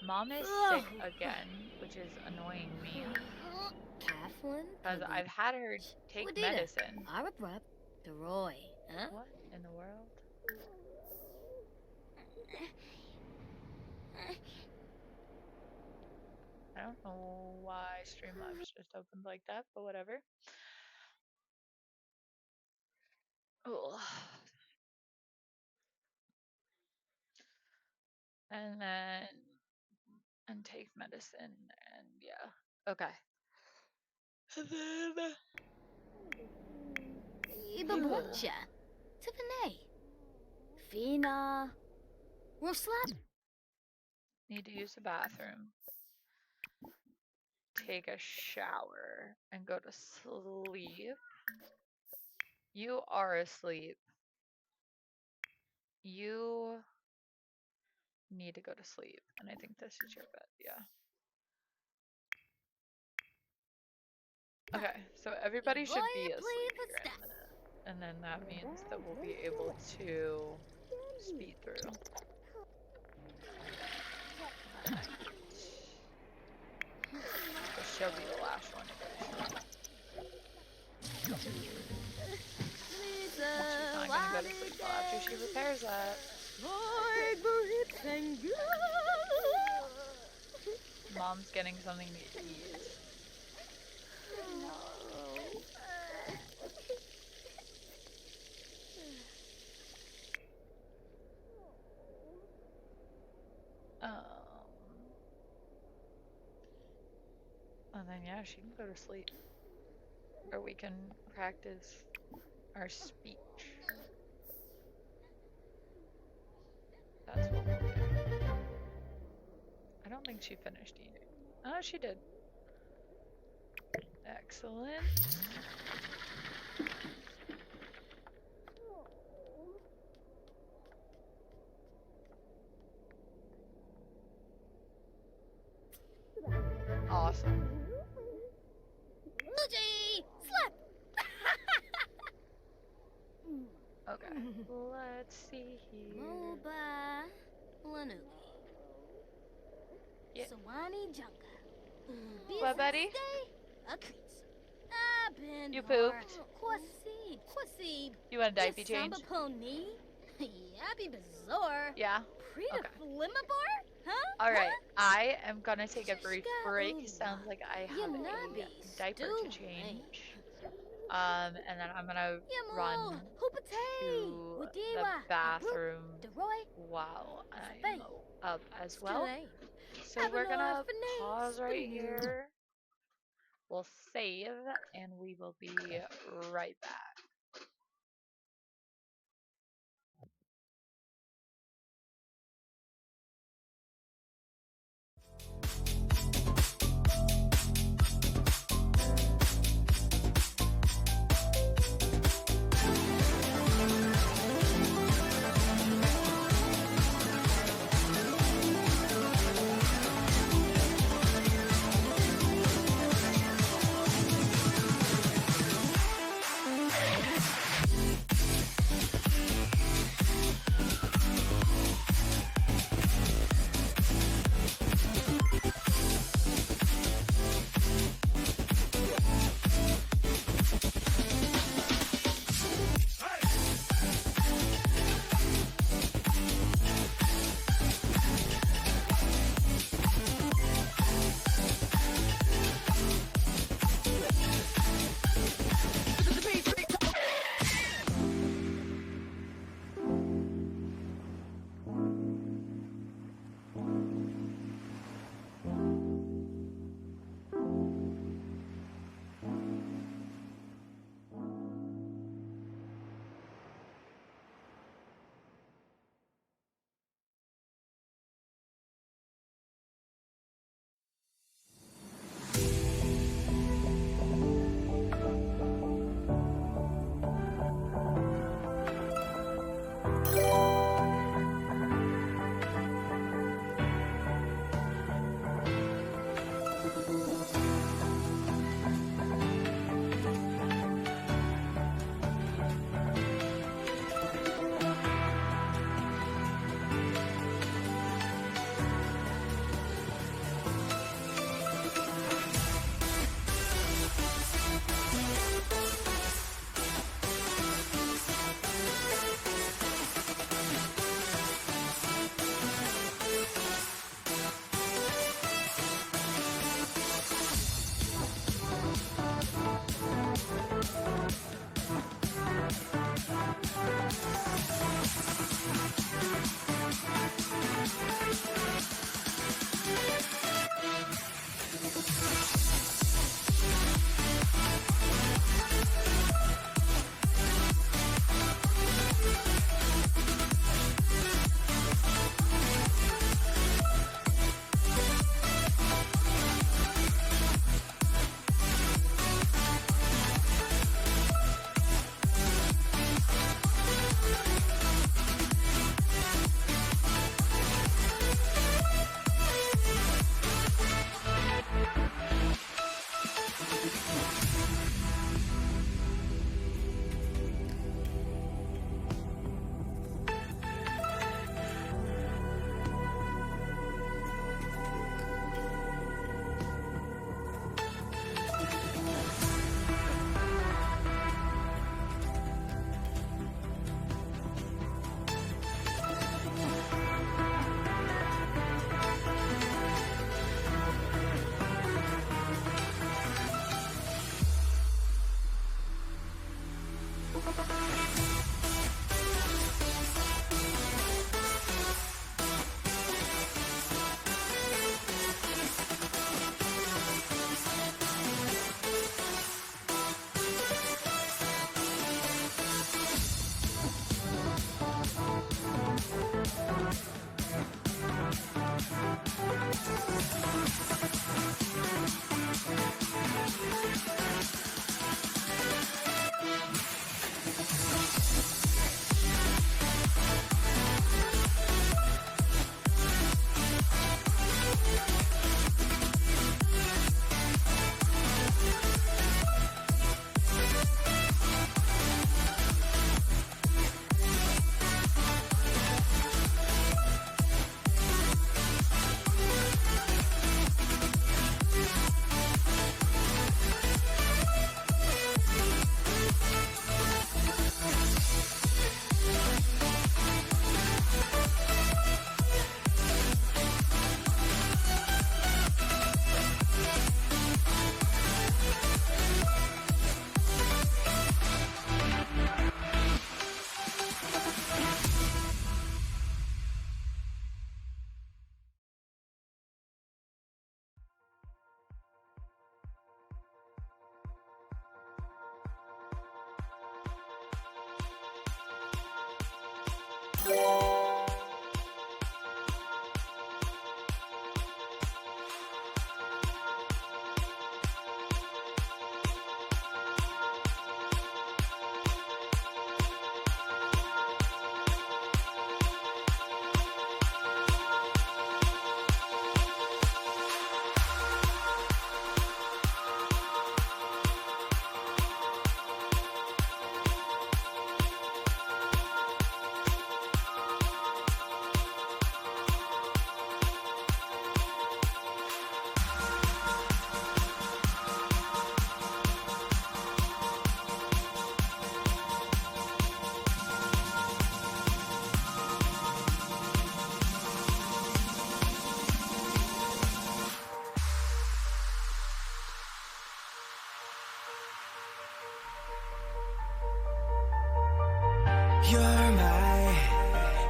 Mom is sick again, which is annoying me. Because I've had her take medicine. What in the world? I don't know why Streamlabs just opened like that, but whatever. Ugh. And then take medicine, and yeah. Okay. And then Ibabucha. Tiffany. Fina. Roslap. need to use the bathroom. Take a shower and go to sleep. You are asleep. You need to go to sleep, and I think this is your bed, yeah. Okay, so everybody should be asleep here in a minute. And then that means that we'll be able to speed through. But she'll be the last one to go to sleep. She's not gonna go to sleep till after she repairs that. Mom's getting something to eat. And then yeah, she can go to sleep. or we can practice our speech. That's what we'll do. I don't think she finished eating. Oh, she did. Excellent. Awesome. Luigi! Slap! Okay. Let's see here. Moba Lanuki. Yeah. Sawani Junga. What, Betty? A crease. I've been You pooped? Quasi. You want a diaper change? Samba pony. Yappy bizarre. Yeah. Pretty Okay. flimmabar? Huh? Alright. I am gonna take a brief Shishka break. Ula. Sounds like I have a Yanabi diaper to Stu change. And then I'm gonna run to the bathroom while I'm up as well. So we're gonna pause right here. We'll save and we will be right back.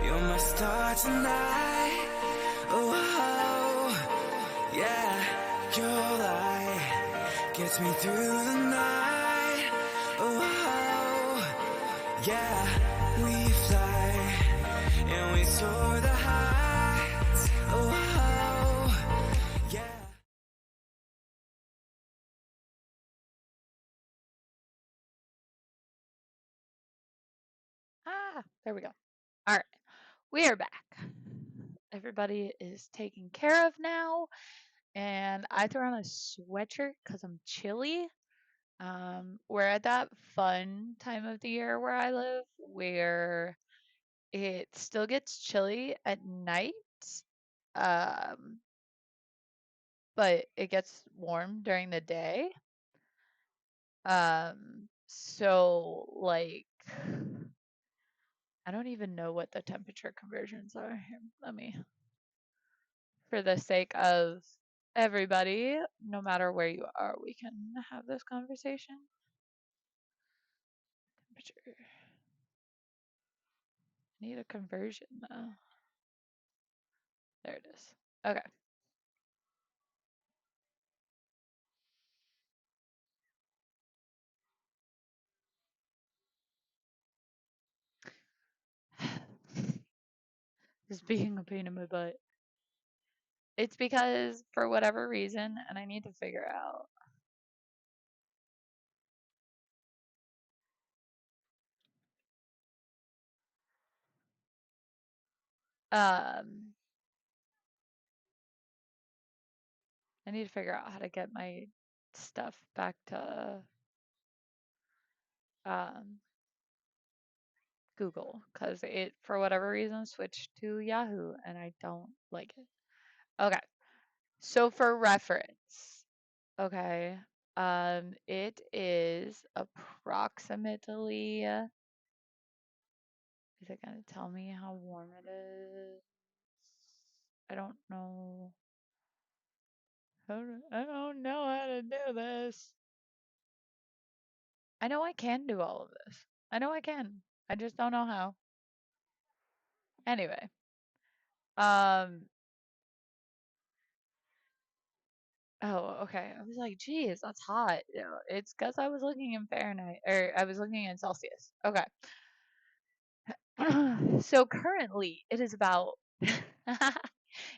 You're my star tonight. Oh, oh, yeah, your light gets me through the night. Oh, oh, yeah, we fly and we soar the heights. Oh, oh, yeah. There we go. All right, we are back. Everybody is taken care of now, and I threw on a sweatshirt because I'm chilly. We're at that fun time of the year where I live where it still gets chilly at night, um, but it gets warm during the day. So like I don't even know what the temperature conversions are here. Let me, for the sake of everybody, no matter where you are, we can have this conversation. Temperature. Need a conversion though. There it is. Okay. Just being a pain in my butt. It's because for whatever reason, and I need to figure out. I need to figure out how to get my stuff back to Google because it, for whatever reason, switched to Yahoo and I don't like it. Okay. So for reference, okay, it is approximately, is it gonna tell me how warm it is? I don't know. I don't know how to do this. I know I can do all of this. I know I can. I just don't know how. Anyway, um, oh, okay. I was like, geez, that's hot. Yeah, it's because I was looking in Fahrenheit, or I was looking in Celsius. Okay. So currently it is about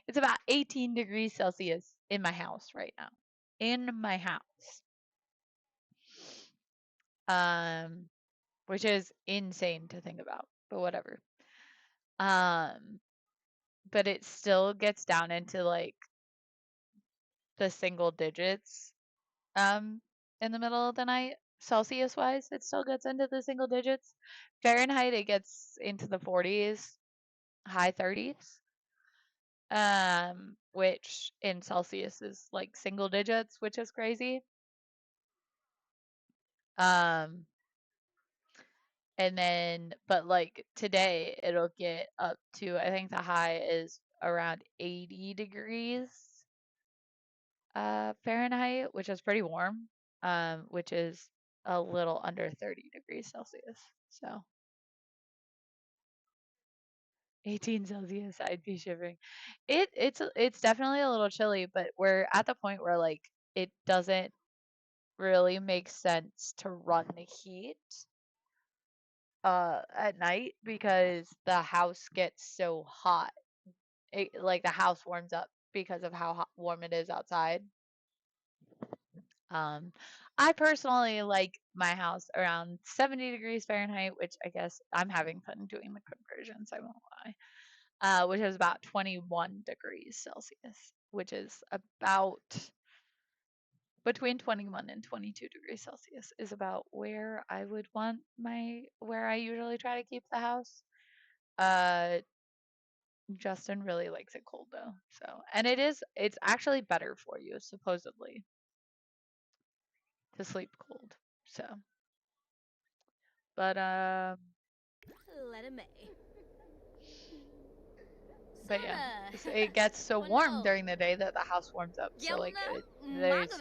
It's about 18 degrees Celsius in my house right now. In my house. Which is insane to think about, but whatever. But it still gets down into like the single digits in the middle of the night. Celsius wise, it still gets into the single digits. Fahrenheit, it gets into the 40s, high 30s. Which in Celsius is like single digits, which is crazy. And then, but like today, it'll get up to, I think the high is around 80 degrees Fahrenheit, which is pretty warm, which is a little under 30 degrees Celsius. So 18 Celsius, I'd be shivering. It's definitely a little chilly, but we're at the point where like it doesn't really make sense to run the heat at night because the house gets so hot. Like the house warms up because of how warm it is outside. I personally like my house around 70 degrees Fahrenheit, which I guess I'm having fun doing the conversions, I won't lie. Which is about 21 degrees Celsius, which is about between 21 and 22 degrees Celsius is about where I would want where I usually try to keep the house. Justin really likes it cold though, so, and it's actually better for you supposedly to sleep cold. So, but Let him may. But yeah, it gets so warm during the day that the house warms up. So like,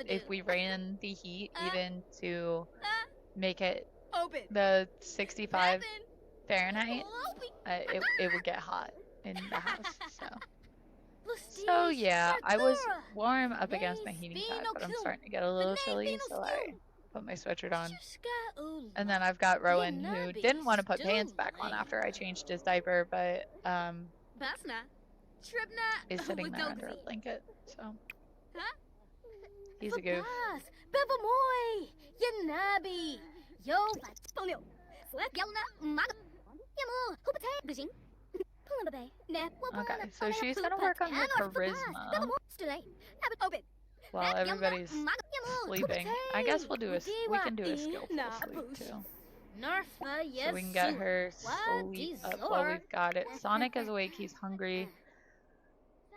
if we ran the heat even to make it the 65 Fahrenheit, it would get hot in the house. So yeah, I was warm up against my heating pad, but I'm starting to get a little chilly, so I put my sweatshirt on. And then I've got Rowan, who didn't want to put pants back on after I changed his diaper, but is sitting there under a blanket, so he's a goof. Bevamoy! Yanabi! Yo, Polio! Okay, so she's gonna work on her charisma while everybody's sleeping. I guess we can do a skillful sleep too. So we can get her sleep up while we've got it. Sonic is awake, he's hungry.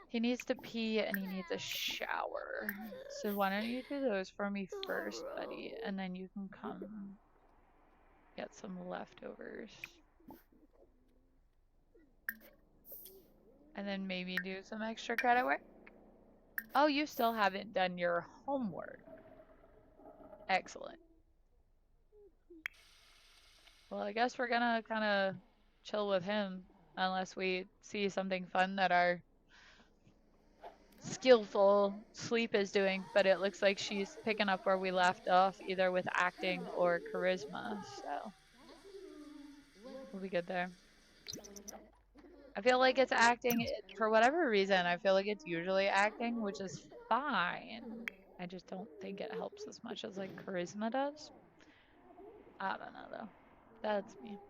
He needs to pee and he needs a shower. So why don't you do those for me first, buddy? And then you can come get some leftovers. And then maybe do some extra credit work. Oh, you still haven't done your homework. Excellent. Well, I guess we're gonna kind of chill with him unless we see something fun that our skillful sleep is doing, but it looks like she's picking up where we left off, either with acting or charisma, so we'll be good there. I feel like it's acting for whatever reason. I feel like it's usually acting, which is fine. I just don't think it helps as much as like charisma does. I don't know though. That's me.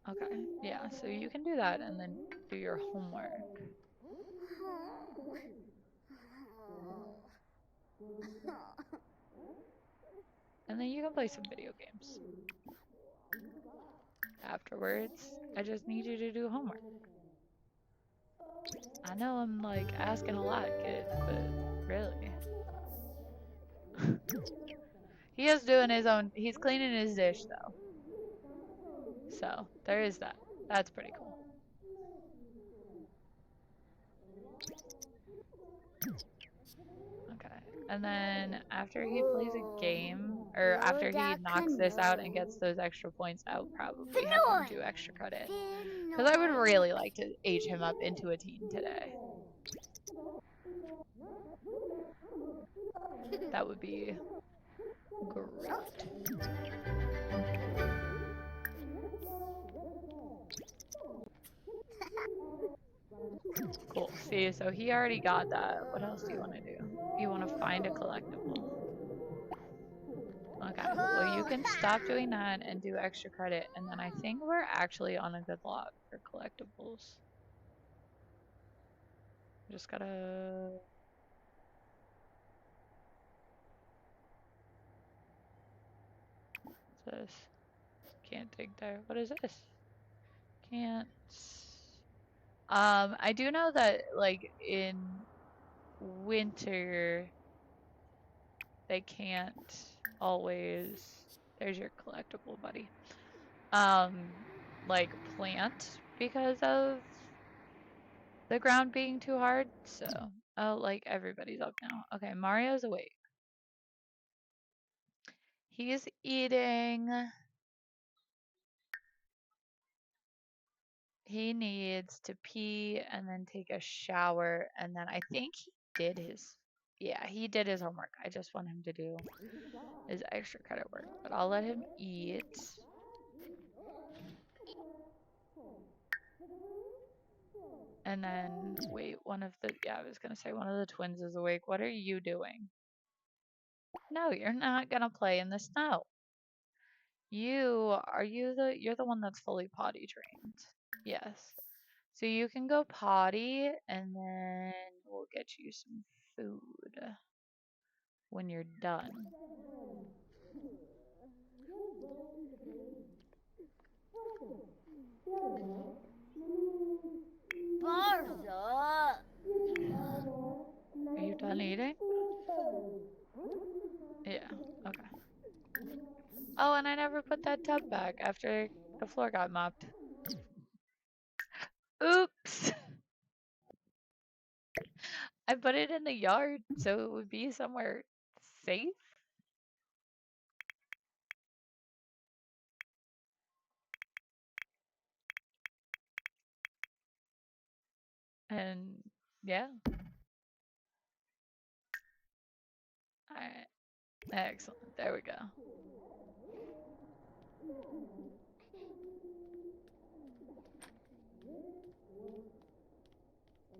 Okay, yeah, so you can do that and then do your homework. And then you can play some video games. Afterwards, I just need you to do homework. I know I'm like asking a lot, kid, but really. He is doing his own, he's cleaning his dish though. So, there is that. That's pretty cool. Okay, and then after he plays a game, or after he knocks this out and gets those extra points, I'll probably have him do extra credit. Because I would really like to age him up into a teen today. That would be great. Cool. See, so he already got that. What else do you want to do? You want to find a collectible. Okay. Well, you can stop doing that and do extra credit, and then I think we're actually on a good lot for collectibles. Just gotta. What's this? Can't dig there. What is this? Can't. I do know that like in winter they can't always. There's your collectible, buddy. Like plant because of the ground being too hard. So, oh, like everybody's up now. Okay, Mario's awake. He's eating. He needs to pee and then take a shower, and then I think he did his. Yeah, he did his homework. I just want him to do his extra credit work, but I'll let him eat. And then, wait, I was gonna say one of the twins is awake. What are you doing? No, you're not gonna play in the snow. You're the one that's fully potty trained. Yes. So you can go potty and then we'll get you some food when you're done. Barza! Are you done eating? Yeah, okay. Oh, and I never put that tub back after the floor got mopped. Oops! I put it in the yard so it would be somewhere safe. And yeah. Alright. Excellent. There we go.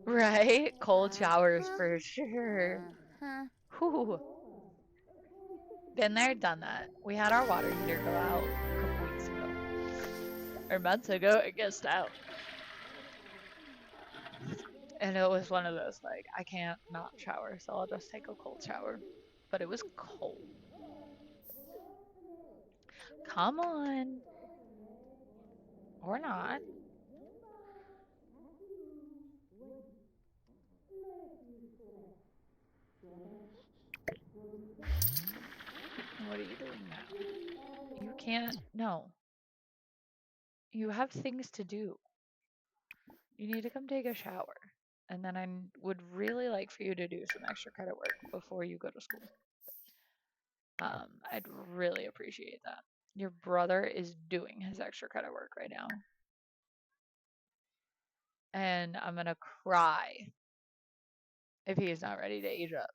Right? Cold showers for sure. Whew. Been there, done that. We had our water heater go out a couple weeks ago. Or months ago, it gets out. And it was one of those, like, I can't not shower, so I'll just take a cold shower. But it was cold. Come on. Or not. What are you doing now? You can't. No. You have things to do. You need to come take a shower. And then I would really like for you to do some extra credit work before you go to school. I'd really appreciate that. Your brother is doing his extra credit work right now. And I'm gonna cry if he's not ready to age up.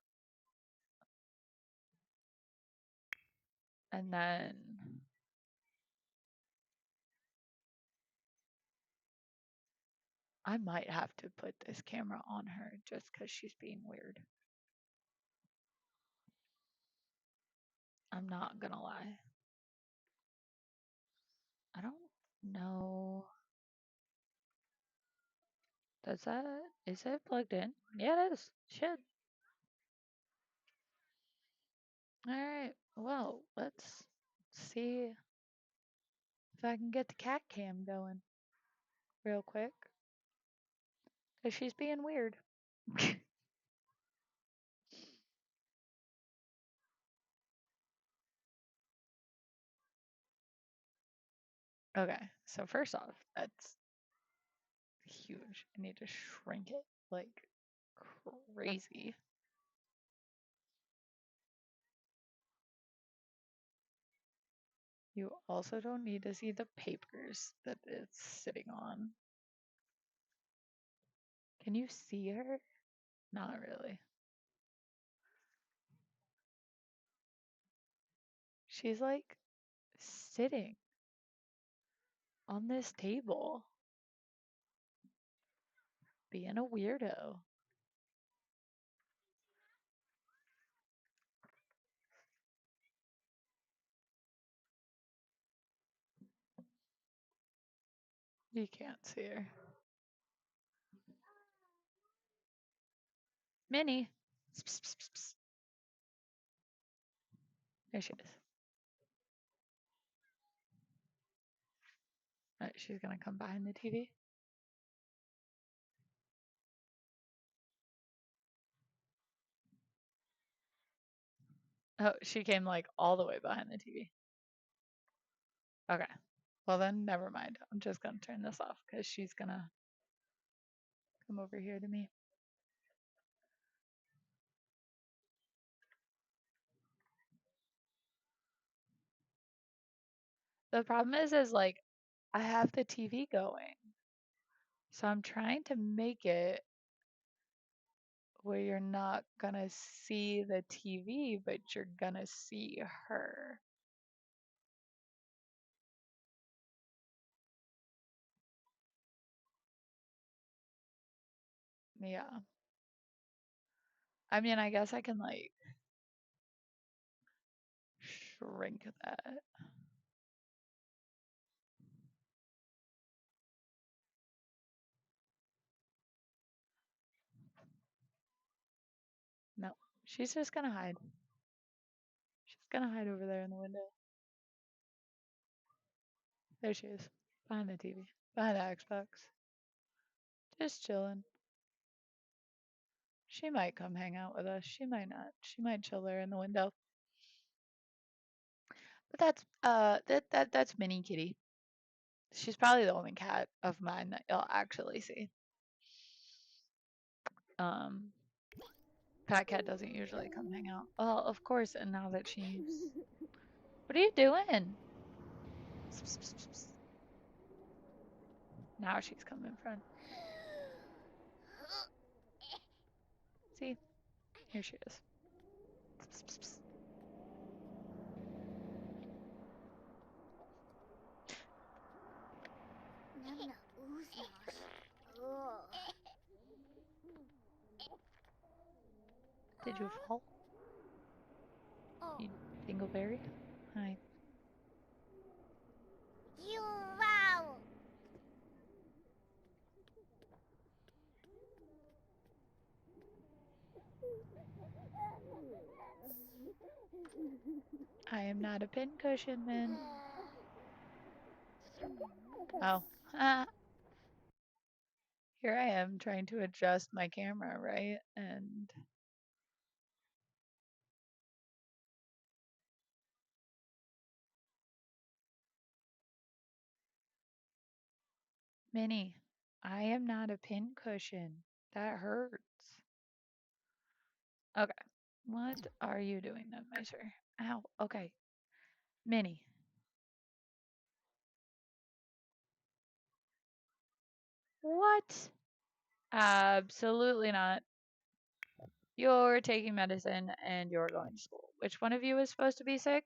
And then I might have to put this camera on her just because she's being weird. I'm not gonna lie. I don't know. Is it plugged in? Yeah, it is. Shit. Alright, well, let's see if I can get the cat cam going real quick. Because she's being weird. Okay, so first off, that's huge. I need to shrink it like crazy. You also don't need to see the papers that it's sitting on. Can you see her? Not really. She's like sitting on this table. being a weirdo. You can't see her. Minnie. Psst, psst, psst, psst. There she is. Alright, she's gonna come behind the TV. Oh, she came like all the way behind the TV. Okay. Well then, never mind. I'm just gonna turn this off because she's gonna come over here to me. The problem is like I have the TV going. So I'm trying to make it where you're not gonna see the TV, but you're gonna see her. Yeah. I mean, I guess I can like shrink that. No, she's just gonna hide. She's gonna hide over there in the window. There she is, behind the TV, behind the Xbox. Just chilling. She might come hang out with us. She might not. She might chill there in the window. But that's Minnie Kitty. She's probably the only cat of mine that you'll actually see. Pat Cat doesn't usually come hang out. Well, of course, and now that she's... What are you doing? Now she's coming in front. See? Here she is. Did you fall? You dingleberry? Hi. You wow. I am not a pincushion man. Oh. Here I am trying to adjust my camera, right? And Minnie, I am not a pincushion. That hurts. Okay. What are you doing then, my sir? Ow. Okay. Minnie. What? Absolutely not. You're taking medicine and you're going to school. Which one of you is supposed to be sick?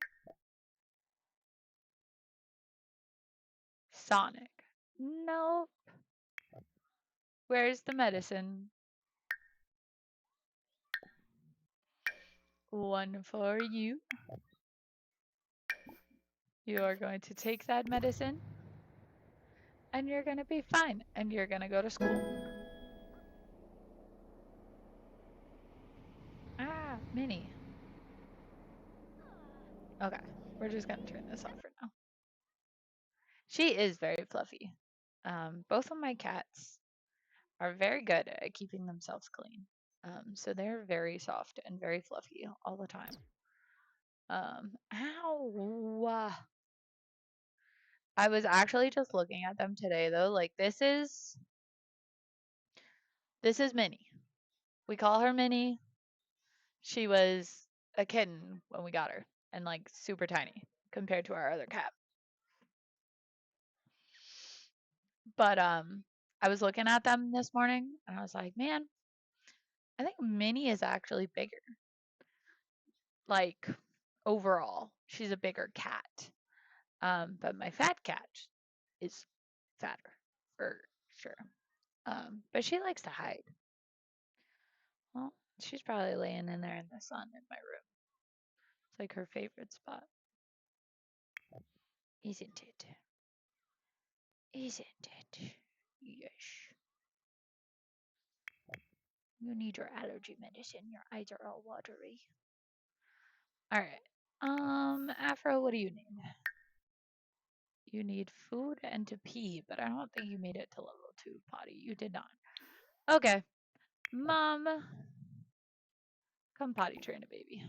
Sonic. Nope. Where's the medicine? One for you. You are going to take that medicine and you're going to be fine and you're going to go to school. Ah, Minnie. Okay, we're just going to turn this off for now. She is very fluffy. Both of my cats are very good at keeping themselves clean. So they're very soft and very fluffy all the time. Ow. I was actually just looking at them today though. Like this is Minnie. We call her Minnie. She was a kitten when we got her and like super tiny compared to our other cat. But I was looking at them this morning and I was like, man, I think Minnie is actually bigger. Like overall, she's a bigger cat. But my fat cat is fatter for sure. But she likes to hide. Well, she's probably laying in there in the sun in my room. It's like her favorite spot. Isn't it? Isn't it? Yes. You need your allergy medicine. Your eyes are all watery. Alright. Afro, what do you need? You need food and to pee, but I don't think you made it to level 2 potty. You did not. Okay. Mom. Come potty train a baby.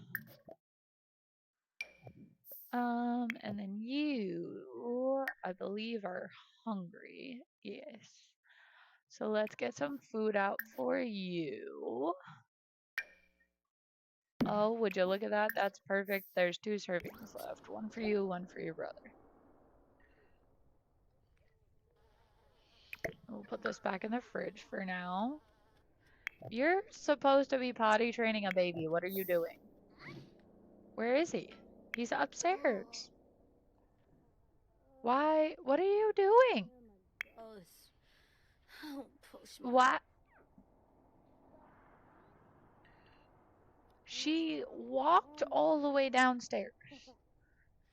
And then you, I believe, are hungry. Yes. So let's get some food out for you. Oh, would you look at that? That's perfect. There's 2 servings left. One for you, one for your brother. We'll put this back in the fridge for now. You're supposed to be potty training a baby. What are you doing? Where is he? He's upstairs. Why? What are you doing? What? She walked all the way downstairs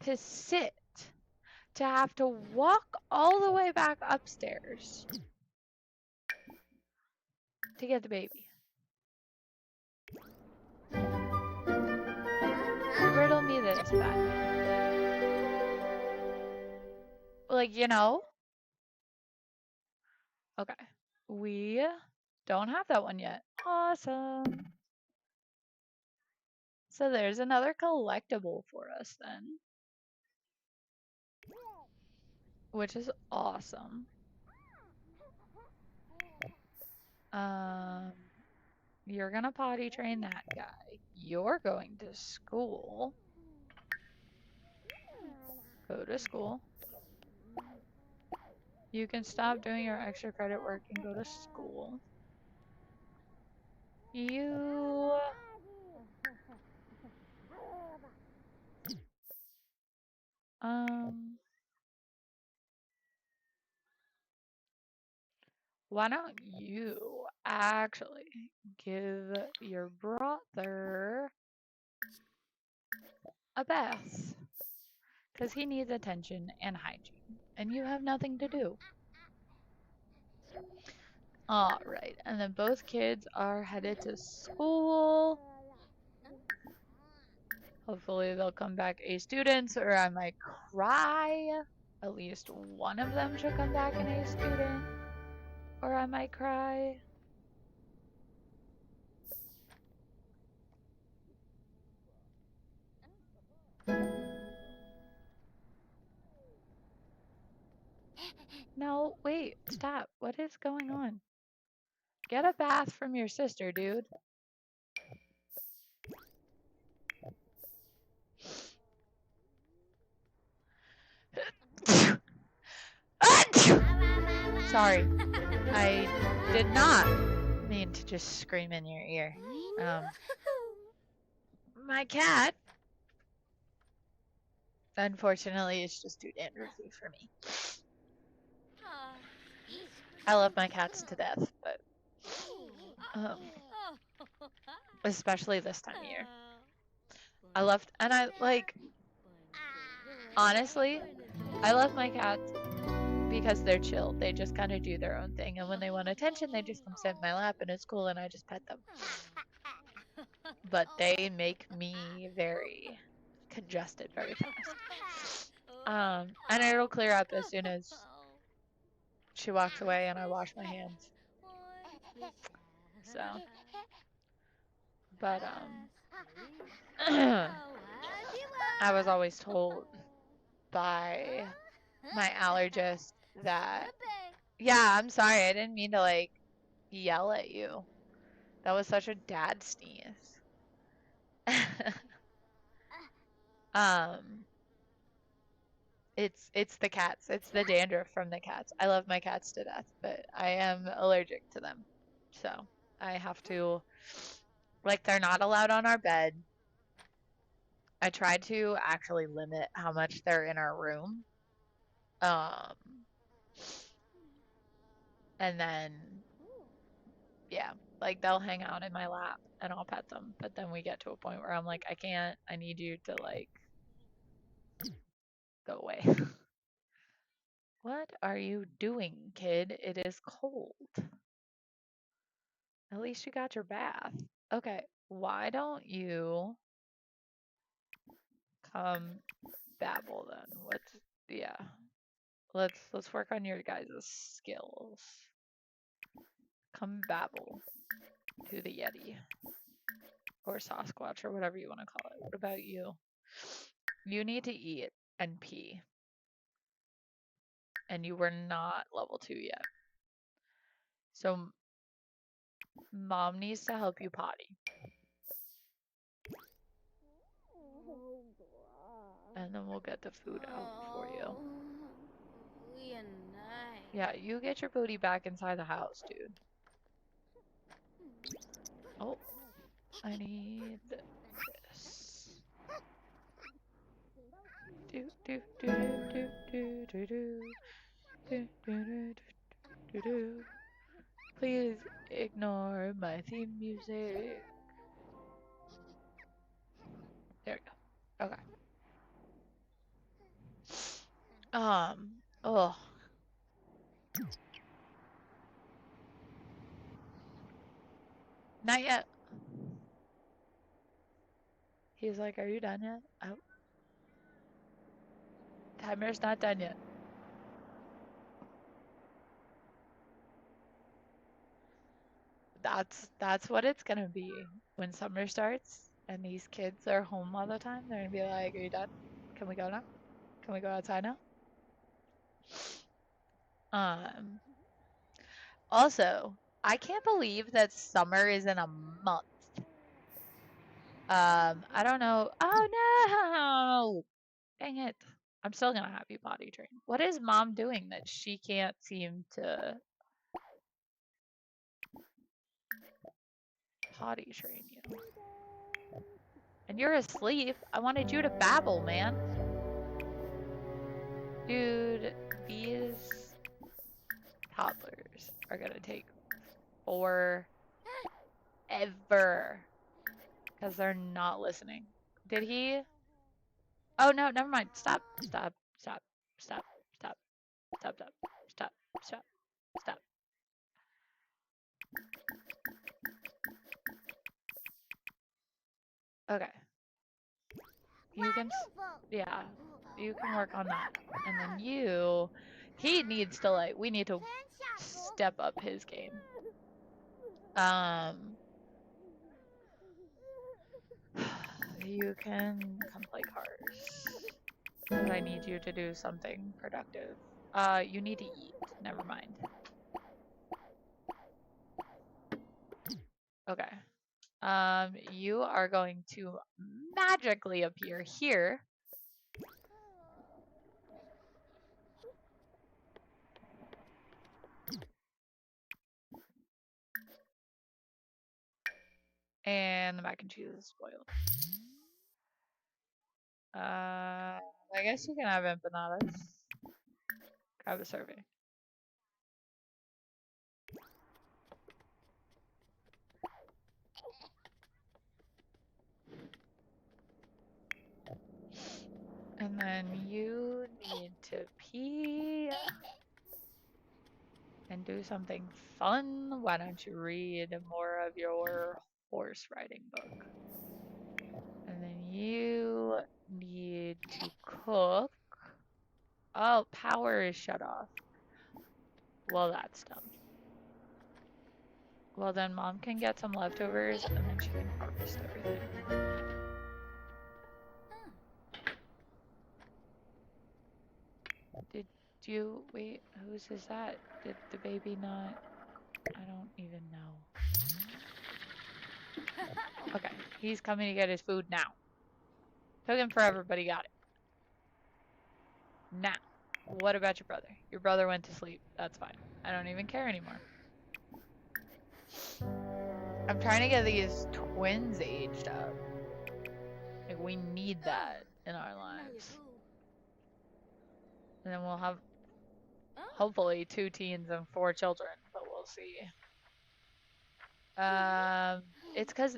to sit, to have to walk all the way back upstairs to get the baby. Riddle me this, Beth. Like, you know? Okay. We don't have that one yet. Awesome. So there's another collectible for us then. Which is awesome. You're gonna potty train that guy. You're going to school. Go to school. You can stop doing your extra credit work and go to school. You... Why don't you actually give your brother a bath? Because he needs attention and hygiene, and you have nothing to do. Alright, and then both kids are headed to school. Hopefully they'll come back A students, or I might cry. At least one of them should come back an A student, or I might cry. No, wait, stop. What is going on? Get a bath from your sister, dude. Sorry. I did not mean to just scream in your ear. My cat, unfortunately, is just too dandruffy for me. I love my cats to death, but especially this time of year. Honestly, I love my cats because they're chill. They just kind of do their own thing, and when they want attention, they just come sit in my lap, and it's cool, and I just pet them. But they make me very congested very fast. And it'll clear up as soon as she walks away and I wash my hands. So, but I was always told by my allergist that, yeah, I'm sorry, I didn't mean to like yell at you. That was such a dad sneeze. It's the cats. It's the dandruff from the cats. I love my cats to death, but I am allergic to them. So I have to, like, they're not allowed on our bed. I tried to actually limit how much they're in our room. And then Yeah, like they'll hang out in my lap and I'll pet them, but then we get to a point where I'm like, I can't, I need you to like go away. What are you doing, kid? It is cold. At least you got your bath. Okay, why don't you come babble then? Yeah. Let's work on your guys' skills. Come babble to the Yeti. Or Sasquatch or whatever you want to call it. What about you? You need to eat and pee. And you were not level 2 yet. So mom needs to help you potty. And then we'll get the food out for you. Yeah, you get your booty back inside the house, dude. Oh, I need this. Do do do do do do do do do do do do. Please ignore my theme music. There we go. Okay. Oh. Not yet. He's like, are you done yet? Oh. Timer's not done yet. That's what it's gonna be when summer starts and these kids are home all the time. They're gonna be like, are you done? Can we go now? Can we go outside now? Also, I can't believe that summer is in a month. I don't know. Oh no! Dang it. I'm still gonna have you potty train. What is mom doing that she can't seem to potty train you? And you're asleep. I wanted you to babble, man. Dude, these toddlers are gonna take forever. Because they're not listening. Did he? Oh no, never mind. Stop. Stop. Stop. Stop. Stop. Stop. Stop. Stop. Stop. Stop. Okay. You can, yeah, you can work on that. And then he needs to like, we need to step up his game. You can come play cars. But I need you to do something productive. You need to eat. Never mind. Okay. You are going to magically appear here. And the mac and cheese is spoiled. I guess you can have empanadas. Grab a serving. And then you need to pee and do something fun. Why don't you read more of your horse riding book? And then you need to cook. Oh, power is shut off. Well, that's dumb. Well, then mom can get some leftovers and then she can harvest everything. Did you, wait, whose is that? Did the baby not, I don't even know. Okay, he's coming to get his food now. Took him forever, but he got it. Now, what about your brother? Your brother went to sleep. That's fine. I don't even care anymore. I'm trying to get these twins aged up. Like, we need that in our lives. And then we'll have, hopefully, 2 teens and 4 children, but we'll see. It's because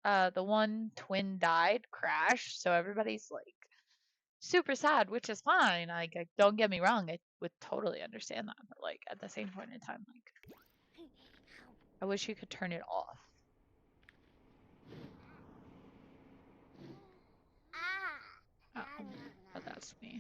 the one twin died, crashed, so everybody's like super sad, which is fine. Like, don't get me wrong, I would totally understand that, but like at the same point in time, like I wish you could turn it off. But that's me.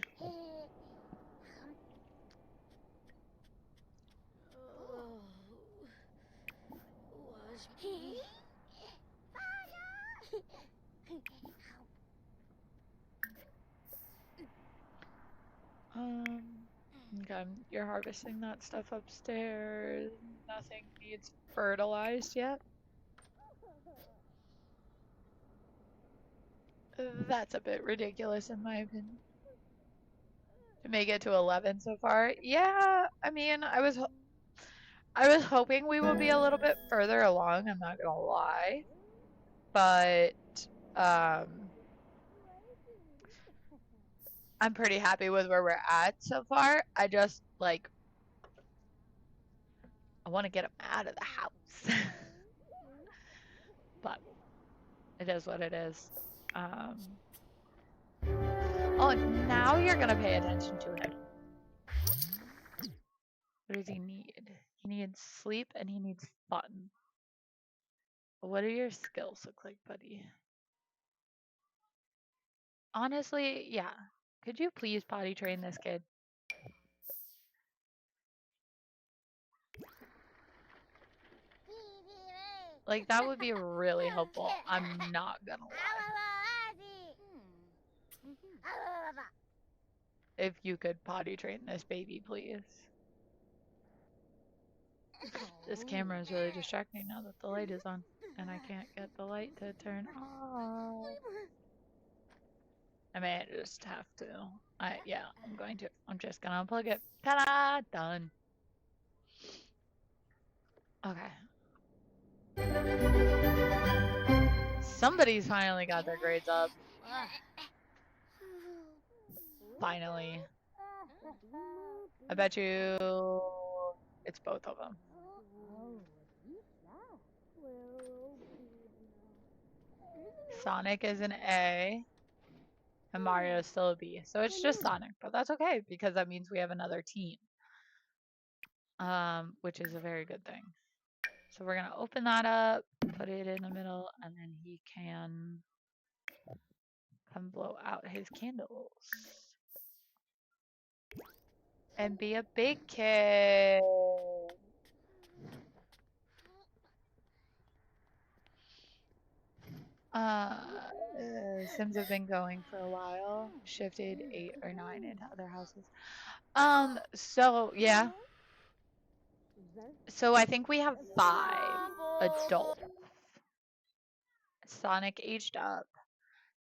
Okay, you're harvesting that stuff upstairs. Nothing needs fertilized yet. That's a bit ridiculous in my opinion. To make it to 11 so far. Yeah, I mean, I was hoping we would be a little bit further along, I'm not gonna lie. But I'm pretty happy with where we're at so far. I just like I want to get him out of the house. But it is what it is. Oh, now you're gonna pay attention to him. What does he need? He needs sleep and he needs fun. What do your skills look like, buddy? Honestly, yeah. Could you please potty train this kid? Like, that would be really helpful. I'm not gonna lie. If you could potty train this baby, please. This camera is really distracting now that the light is on. And I can't get the light to turn off. I may just have to. Yeah, I'm going to. I'm just gonna unplug it. Ta-da! Done. Okay. Somebody's finally got their grades up. Finally. I bet you it's both of them. Sonic is an A. And Mario is still a B. So it's just Sonic. But that's okay because that means we have another team. Which is a very good thing. So we're going to open that up, put it in the middle, and then he can come blow out his candles. And be a big kid. Sims have been going for a while. Shifted 8 or 9 into other houses. So yeah. So I think we have 5 adults. Sonic aged up.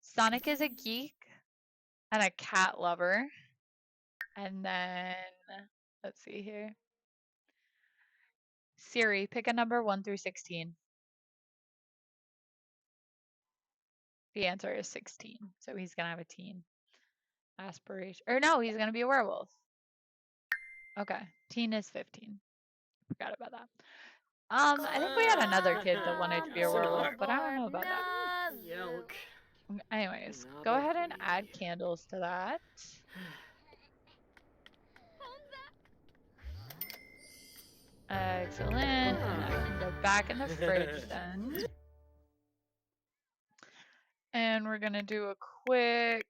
Sonic is a geek and a cat lover. And then, let's see here. Siri, pick a number 1 through 16. The answer is 16. So he's going to have a teen aspiration. Or no, he's going to be a werewolf. Okay. Teen is 15. Forgot about that. I think we had another kid that wanted to be a werewolf, but I don't know about that. Yelk. Anyways, go ahead and add candles to that. Excellent. And I can go back in the fridge then. And we're going to do a quick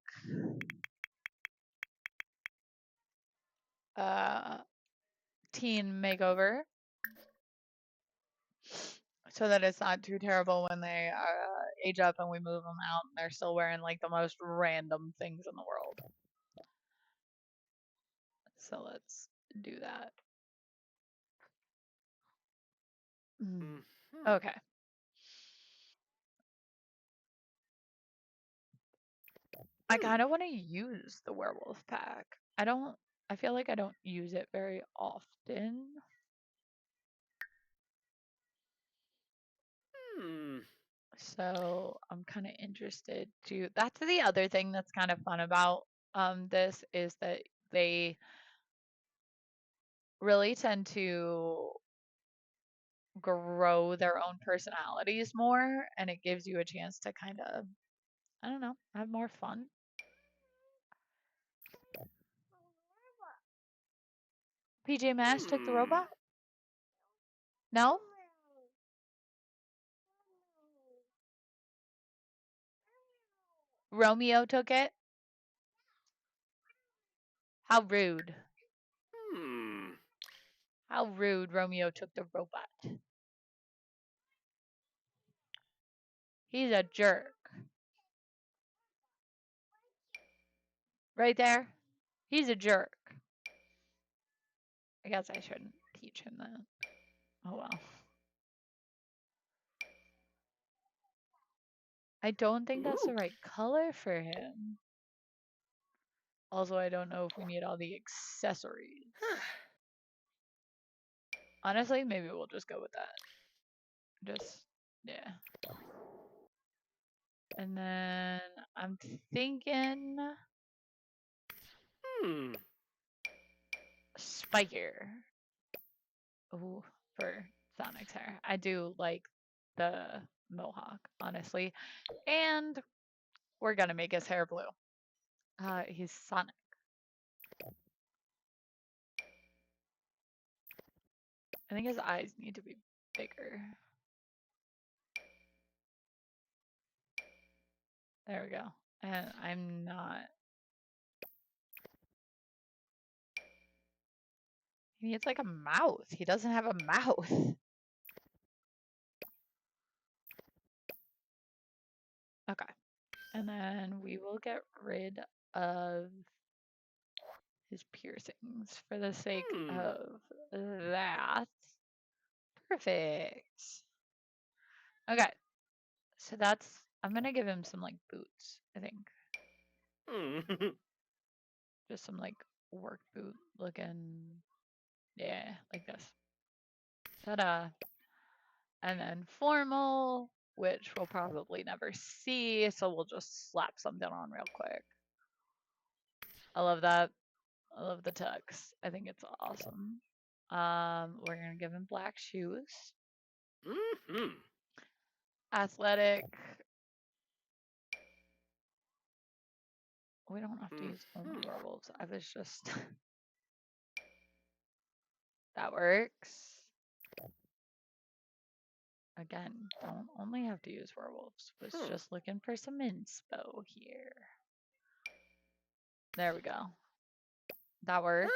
teen makeover. So that it's not too terrible when they age up and we move them out and they're still wearing like the most random things in the world. So let's do that. Okay. I kind of want to use the werewolf pack. I feel like I don't use it very often. So I'm kind of interested to. That's the other thing that's kind of fun about this is that they really tend to grow their own personalities more, and it gives you a chance to kind of, I don't know, have more fun. PJ Masks took the robot? No? Romeo took it? How rude. Hmm. How rude Romeo took the robot. He's a jerk. Right there? He's a jerk. I guess I shouldn't teach him that. Oh well. I don't think that's the Ooh. right color for him. Also, I don't know if we need all the accessories. Honestly, maybe we'll just go with that. Just, yeah. And then I'm thinking Hmm. Spiker. Ooh, for Sonic's hair. I do like the mohawk, honestly. And we're gonna make his hair blue. He's Sonic. I think his eyes need to be bigger. There we go. And I'm not. He needs like a mouth. He doesn't have a mouth. Okay. And then we will get rid of his piercings for the sake of that. Perfect. Okay. So that's, I'm gonna give him some like boots, I think. Hmm. Just some like work boot looking, yeah, like this. Ta-da. And then formal, which we'll probably never see, so we'll just slap something on real quick. I love that. I love the tux. I think it's awesome. We're gonna give him black shoes. Hmm. Athletic. We don't have to use only werewolves. I was just that works. Again, don't only have to use werewolves. Was just looking for some inspo here. There we go. That works.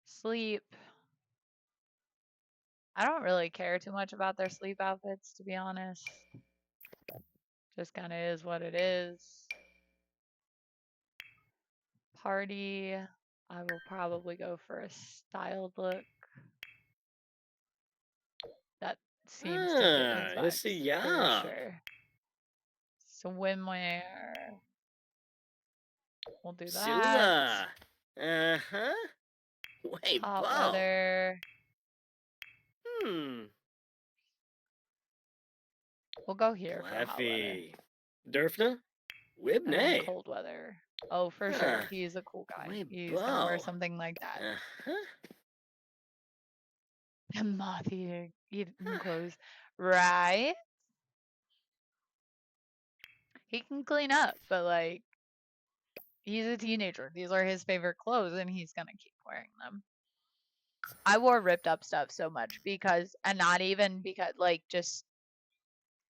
Sleep. I don't really care too much about their sleep outfits, to be honest. Just kind of is what it is. Party. I will probably go for a styled look. That seems to fit his Yes, vibes yeah. for sure. Swimwear. We'll do that. Suza. Uh-huh. Wait, Hot Bo. weather. We'll go here for hot weather. Fluffy. Durfna? And then Wibnay. cold weather. Oh, for sure. He's a cool guy. Wait, He's gonna wear Bo. something like that. Uh-huh. The moth eating clothes. Right? He can clean up, but like he's a teenager. These are his favorite clothes and he's gonna keep wearing them. I wore ripped up stuff so much because, and not even because, like, just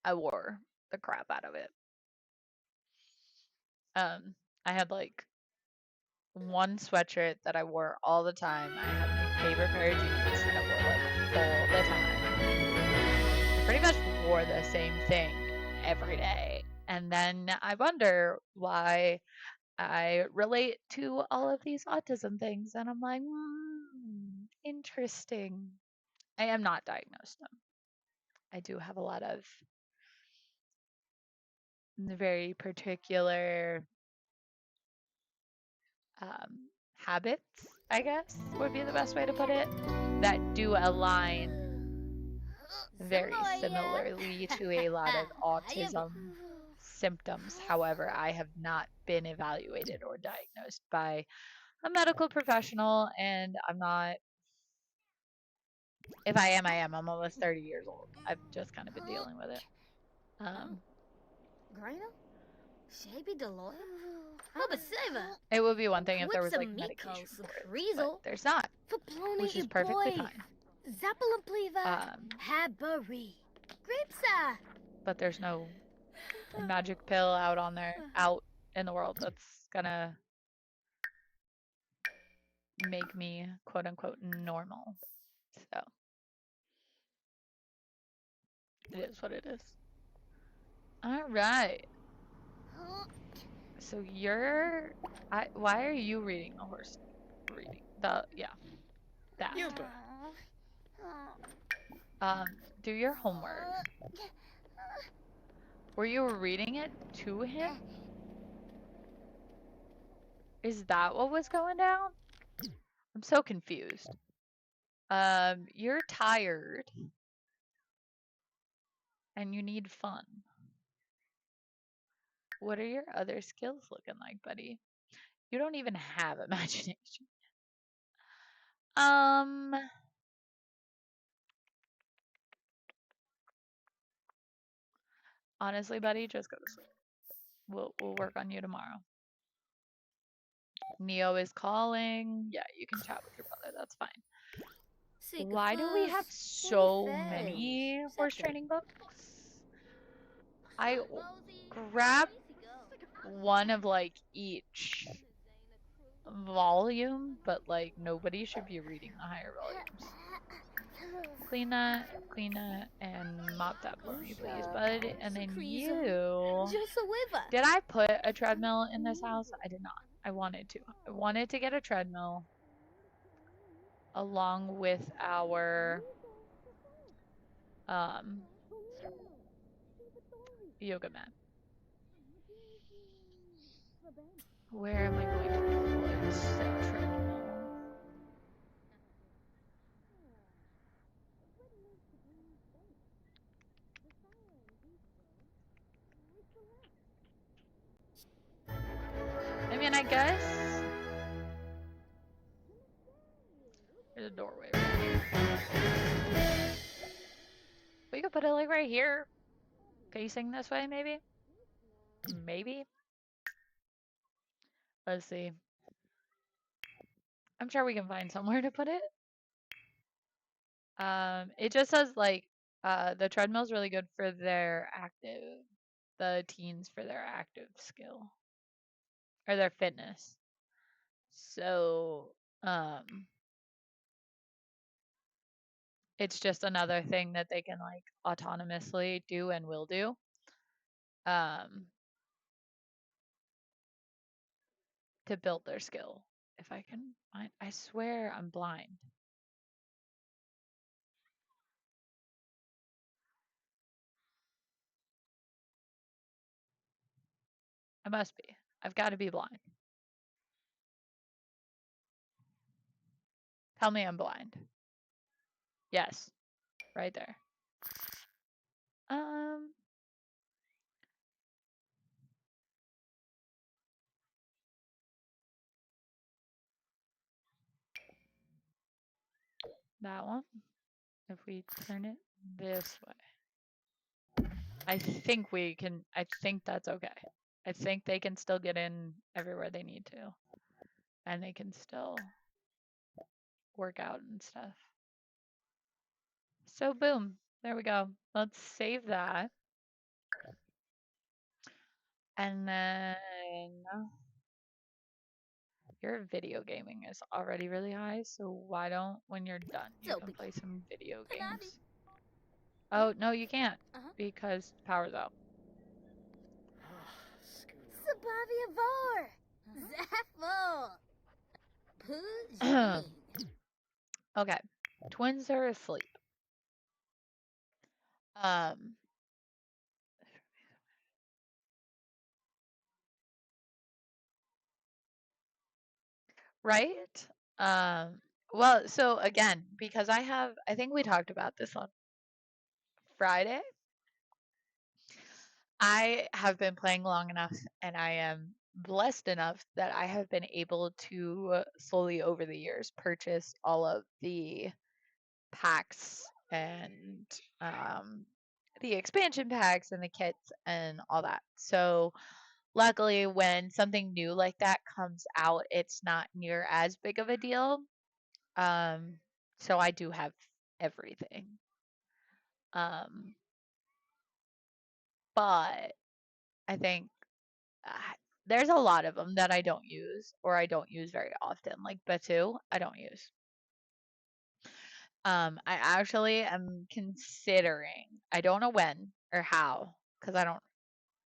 I wore the crap out of it. I had like one sweatshirt that I wore all the time. I had my favorite pair of jeans that I wore like all the time. I pretty much wore the same thing every day. And then I wonder why I relate to all of these autism things. And I'm like, interesting. I am not diagnosed though. I do have a lot of very particular habits, I guess would be the best way to put it, that do align very similarly to a lot of autism symptoms. However, I have not been evaluated or diagnosed by a medical professional, and I'm not If I am, I am. I'm almost 30 years old. I've just kind of been dealing with it. Grano? Shabby Deloya? Hubaseva! It would be one thing if there was like Quipsamiko, medication for it, but Suprizo, there's not, Faploni which is perfectly Iboy, fine. Zapalampliva, Habari, Gripsa. But there's no magic pill out in the world that's gonna make me quote unquote normal. So it is what it is. All right. So why are you reading the horse reading? That. Yuba. Do your homework. Were you reading it to him? Is that what was going down? I'm so confused. You're tired. And you need fun. What are your other skills looking like, buddy? You don't even have imagination. Honestly, buddy, just go to sleep. We'll work on you tomorrow. Neo is calling. Yeah, you can chat with your brother. That's fine. Why do we have so many horse training books? I grabbed one of like each volume, but like nobody should be reading the higher volumes. Clean that, and mop that for me, please, bud. And then you. Did I put a treadmill in this house? I did not. I wanted to. I wanted to get a treadmill along with our yoga mat. Where am I going to put said treadmill? I mean, I guess there's a doorway. We could put it like right here, facing this way, maybe. Maybe. Let's see. I'm sure we can find somewhere to put it. It just says like the treadmill's really good for the teens for their active skill or their fitness. So, it's just another thing that they can like autonomously do and will do. To build their skill. If I can find, I swear I'm blind. I must be. I've got to be blind. Tell me I'm blind. Yes. Right there. That one. If we turn it this way. I think we can, I think that's okay. I think they can still get in everywhere they need to. And they can still work out and stuff. So boom, there we go. Let's save that. And then your video gaming is already really high, so why don't, when you're done, you can play some video games. Oh, no, you can't, because power's out. Okay, twins are asleep. Right? Well, so again, because I think we talked about this on Friday. I have been playing long enough and I am blessed enough that I have been able to slowly over the years purchase all of the packs and the expansion packs and the kits and all that. So luckily, when something new like that comes out, it's not near as big of a deal. So I do have everything. But I think there's a lot of them that I don't use or I don't use very often. Like Batu, I don't use. I actually am considering. I don't know when or how because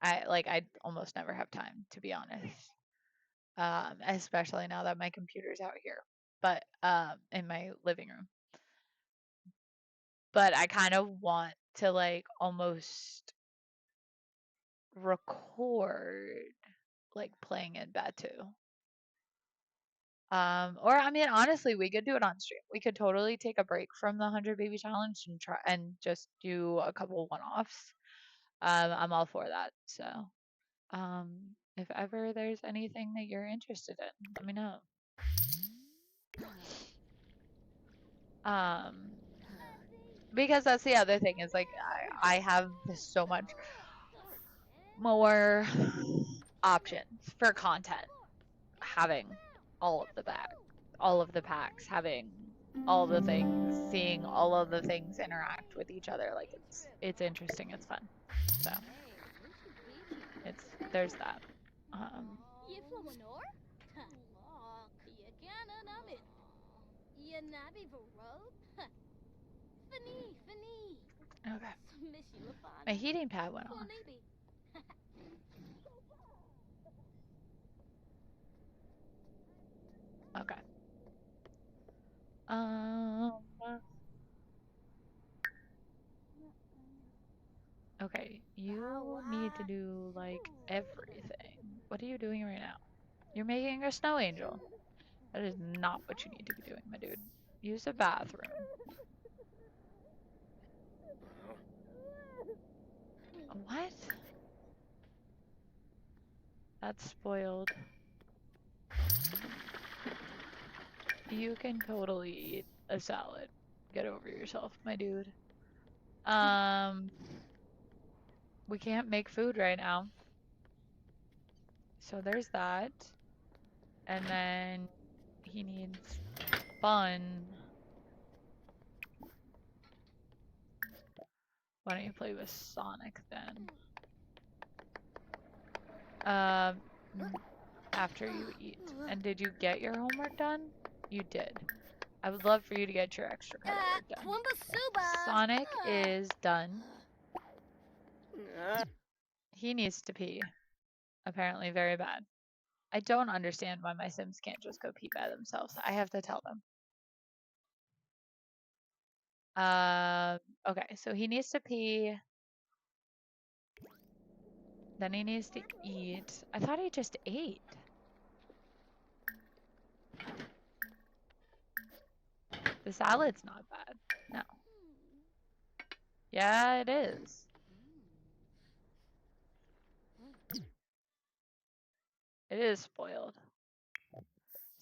I almost never have time, to be honest. Especially now that my computer's out here, but in my living room. But I kind of want to like almost record like playing in Batu. Or I mean, honestly, we could do it on stream. We could totally take a break from the 100 baby challenge and try and just do a couple one-offs. I'm all for that. So, if ever there's anything that you're interested in, let me know. Because that's the other thing is like I have so much more options for content, having all of the packs, having all the things, seeing all of the things interact with each other. Like it's interesting, it's fun. So there's that. Okay. My heating pad went off. Okay. Okay, you need to do like everything. What are you doing right now? You're making a snow angel. That is not what you need to be doing, my dude. Use the bathroom. What? That's spoiled. You can totally eat a salad. Get over yourself, my dude. We can't make food right now. So there's that. And then he needs fun. Why don't you play with Sonic then? After you eat. And did you get your homework done? You did. I would love for you to get your extra credit work done. Sonic is done. He needs to pee. Apparently very bad. I don't understand why my Sims can't just go pee by themselves. I have to tell them. Okay, so he needs to pee. Then he needs to eat. I thought he just ate. The salad's not bad. No. Yeah, it is. It is spoiled.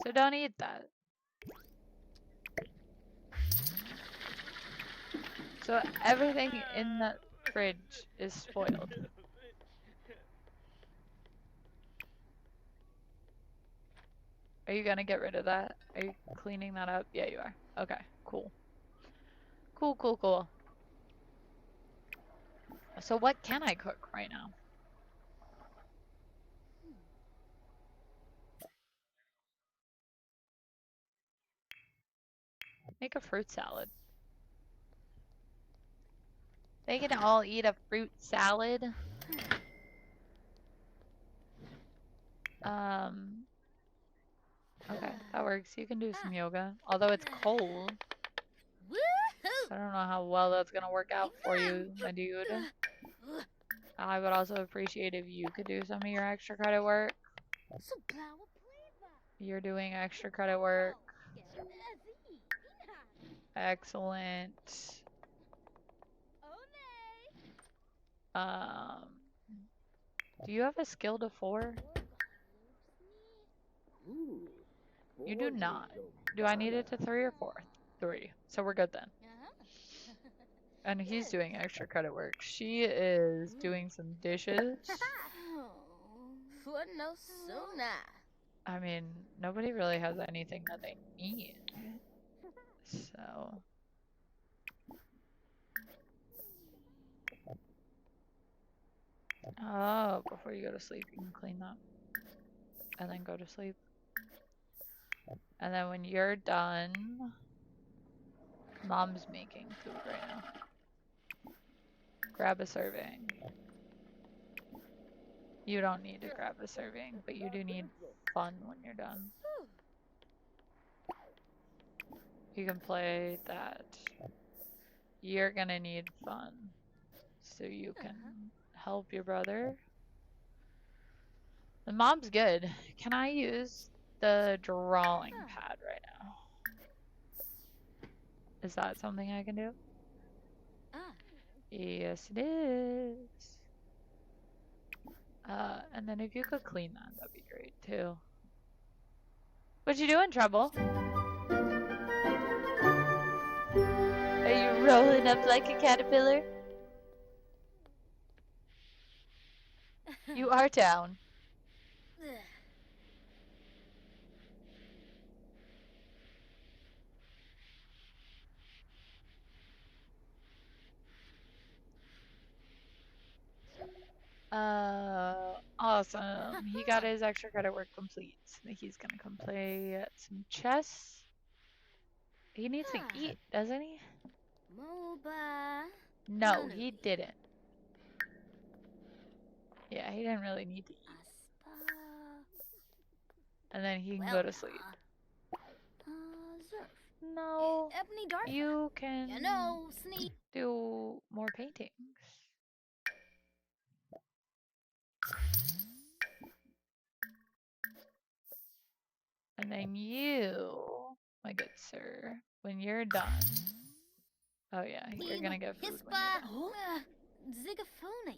So don't eat that. So everything in the fridge is spoiled. Are you gonna get rid of that? Are you cleaning that up? Yeah, you are. Okay, cool. Cool. So what can I cook right now? Make a fruit salad. They can all eat a fruit salad. Okay, that works. You can do some yoga. Although it's cold. I don't know how well that's gonna work out for you, my dude. I would also appreciate if you could do some of your extra credit work. You're doing extra credit work. Excellent. Do you have a skill to 4? You do not. Do I need it to 3 or 4? 3. So we're good then. And he's doing extra credit work. She is doing some dishes. No sooner. I mean, nobody really has anything that they need. So. Oh, before you go to sleep, you can clean that. And then go to sleep. And then when you're done, Mom's making food right now. Grab a serving. You don't need to grab a serving, but you do need fun when you're done. You can play that. You're gonna need fun. So you can help your brother. The Mom's good. Can I use the drawing pad right now? Is that something I can do? Yes, it is. And then if you could clean that, that'd be great too. What you doing, Trouble? Are you rolling up like a caterpillar? You are down. Awesome. He got his extra credit work complete. So he's gonna come play some chess. He needs to eat, doesn't he? Moba. No, he didn't. Yeah, he didn't really need to eat. And then he can go to sleep. No, you can do more paintings. And then you, my good sir, when you're done. Oh yeah, you're gonna get food when you're done. Zigafone.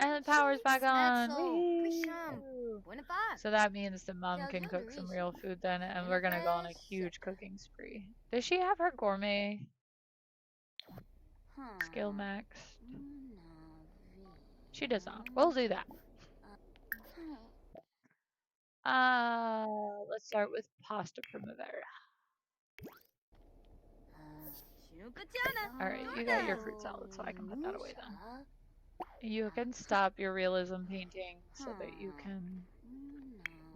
And the power's back on. Prisham. Woo! So that means the mom can cook some real food then, and we're gonna go on a huge cooking spree. Does she have her gourmet skill max? She does not. We'll do that. Let's start with pasta primavera. Alright, you got your fruit salad, so I can put that away then. You can stop your realism painting so that you can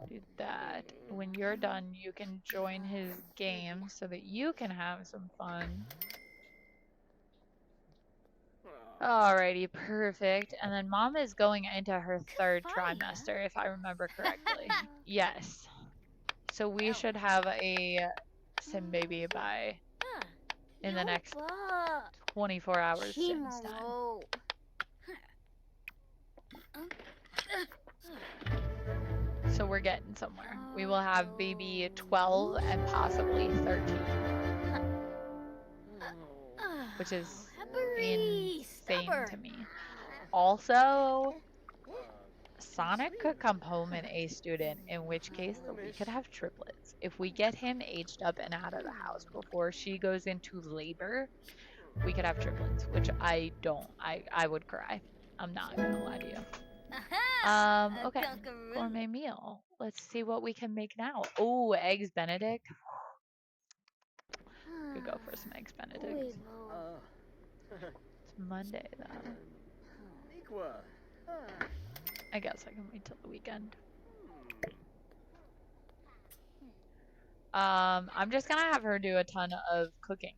do that. When you're done, you can join his game so that you can have some fun. Alrighty, perfect. And then Mom is going into her third trimester, if I remember correctly. Yes. So we should have a sim baby by in the next 24 hours Sims time. So we're getting somewhere. We will have baby 12 and possibly 13. Which is insane to me. Also, Sonic could come home an A student, in which case we could have triplets. If we get him aged up and out of the house before she goes into labor, we could have triplets, which I don't. I would cry. I'm not gonna lie to you. Okay. Gourmet meal. Let's see what we can make now. Oh, eggs Benedict. Could go for some eggs Benedict. It's Monday though. I guess I can wait till the weekend. I'm just gonna have her do a ton of cooking.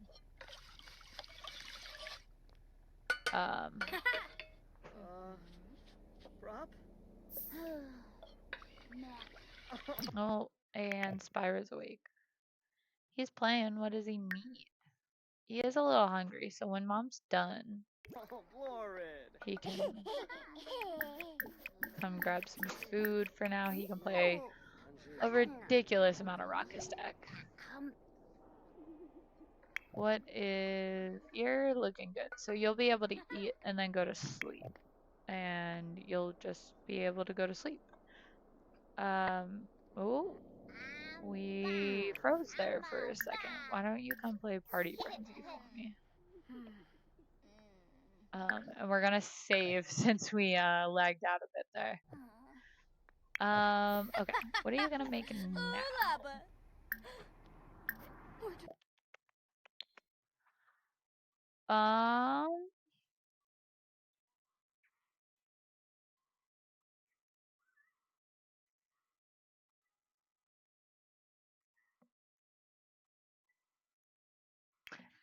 Oh, and Spyro's awake. He's playing. What does he need? He is a little hungry, so when Mom's done, he can come grab some food. For now, he can play a ridiculous amount of Rocket Stack. What is... You're looking good. So you'll be able to eat and then go to sleep. And you'll just be able to go to sleep. Oh. We froze there for a second. Why don't you come play Party Frenzy for me? And we're gonna save since we lagged out a bit there. Okay. What are you gonna make now?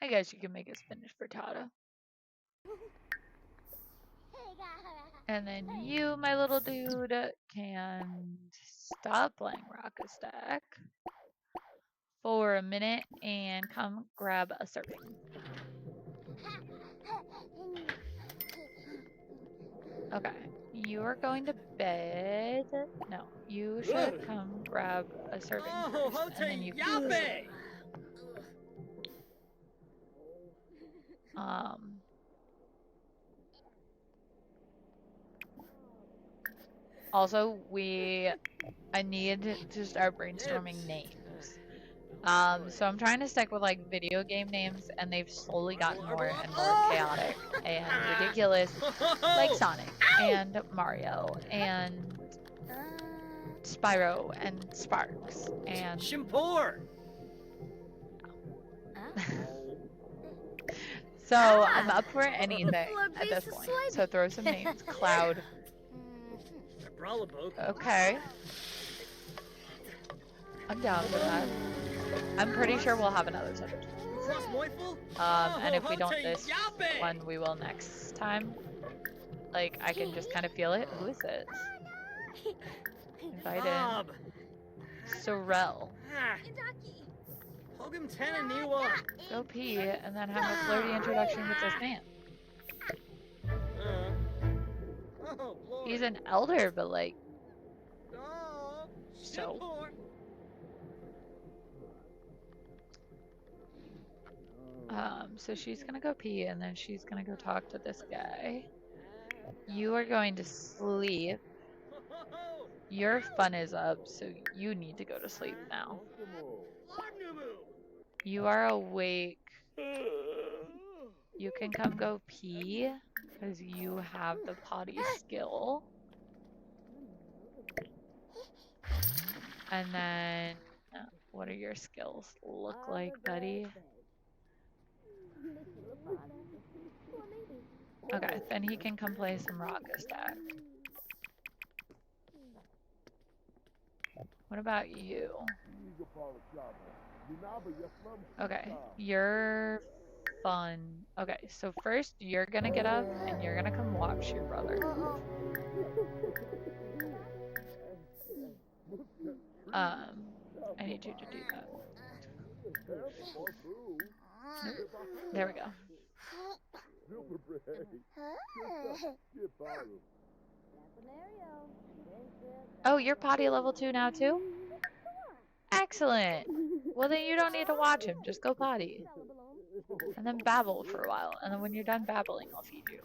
I guess you can make a spinach frittata. And then you, my little dude, can stop playing Rock-a-Stack for a minute and come grab a serving. Okay, you are going to bed. No, you should come grab a serving first, and then you can go to sleep. Also, I need to start brainstorming names. So I'm trying to stick with like video game names, and they've slowly gotten more and more chaotic and ridiculous, like Sonic and Mario and Spyro and Sparks and Shimpor! So I'm up for anything at this point. So throw some names. Cloud. Okay. I'm down for that. I'm pretty sure we'll have another subject. And if we don't this one, we will next time. Like, I can just kind of feel it. Who is this? Invite in. Sorrel. Go pee and then have a flirty introduction with this man. He's an elder, but like, so. So she's gonna go pee and then she's gonna go talk to this guy. You are going to sleep. Your fun is up, so you need to go to sleep now. You are awake. You can come go pee because you have the potty skill. And then, what do your skills look like, buddy? Okay, then he can come play some Rock-a-Stack. What about you? Okay, you're fun. Okay, so first you're gonna get up and you're gonna come watch your brother. I need you to do that. Nope. There we go. Oh, you're potty level 2 now too? Excellent. Well, then you don't need to watch him. Just go potty. And then babble for a while. And then when you're done babbling, I'll feed you.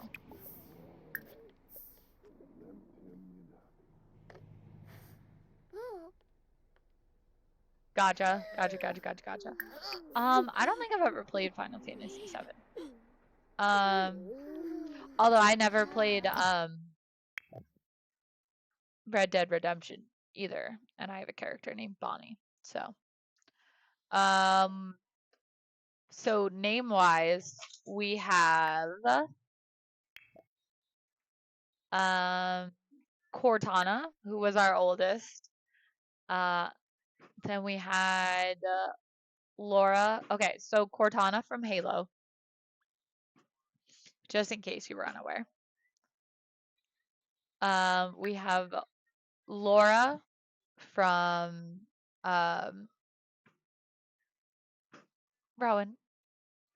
Gotcha. Gotcha. I don't think I've ever played Final Fantasy VII. Although I never played Red Dead Redemption either, and I have a character named Bonnie. So name-wise, we have Cortana, who was our oldest. Then we had Laura. Okay, so Cortana from Halo, just in case you were unaware. We have Laura from Rowan.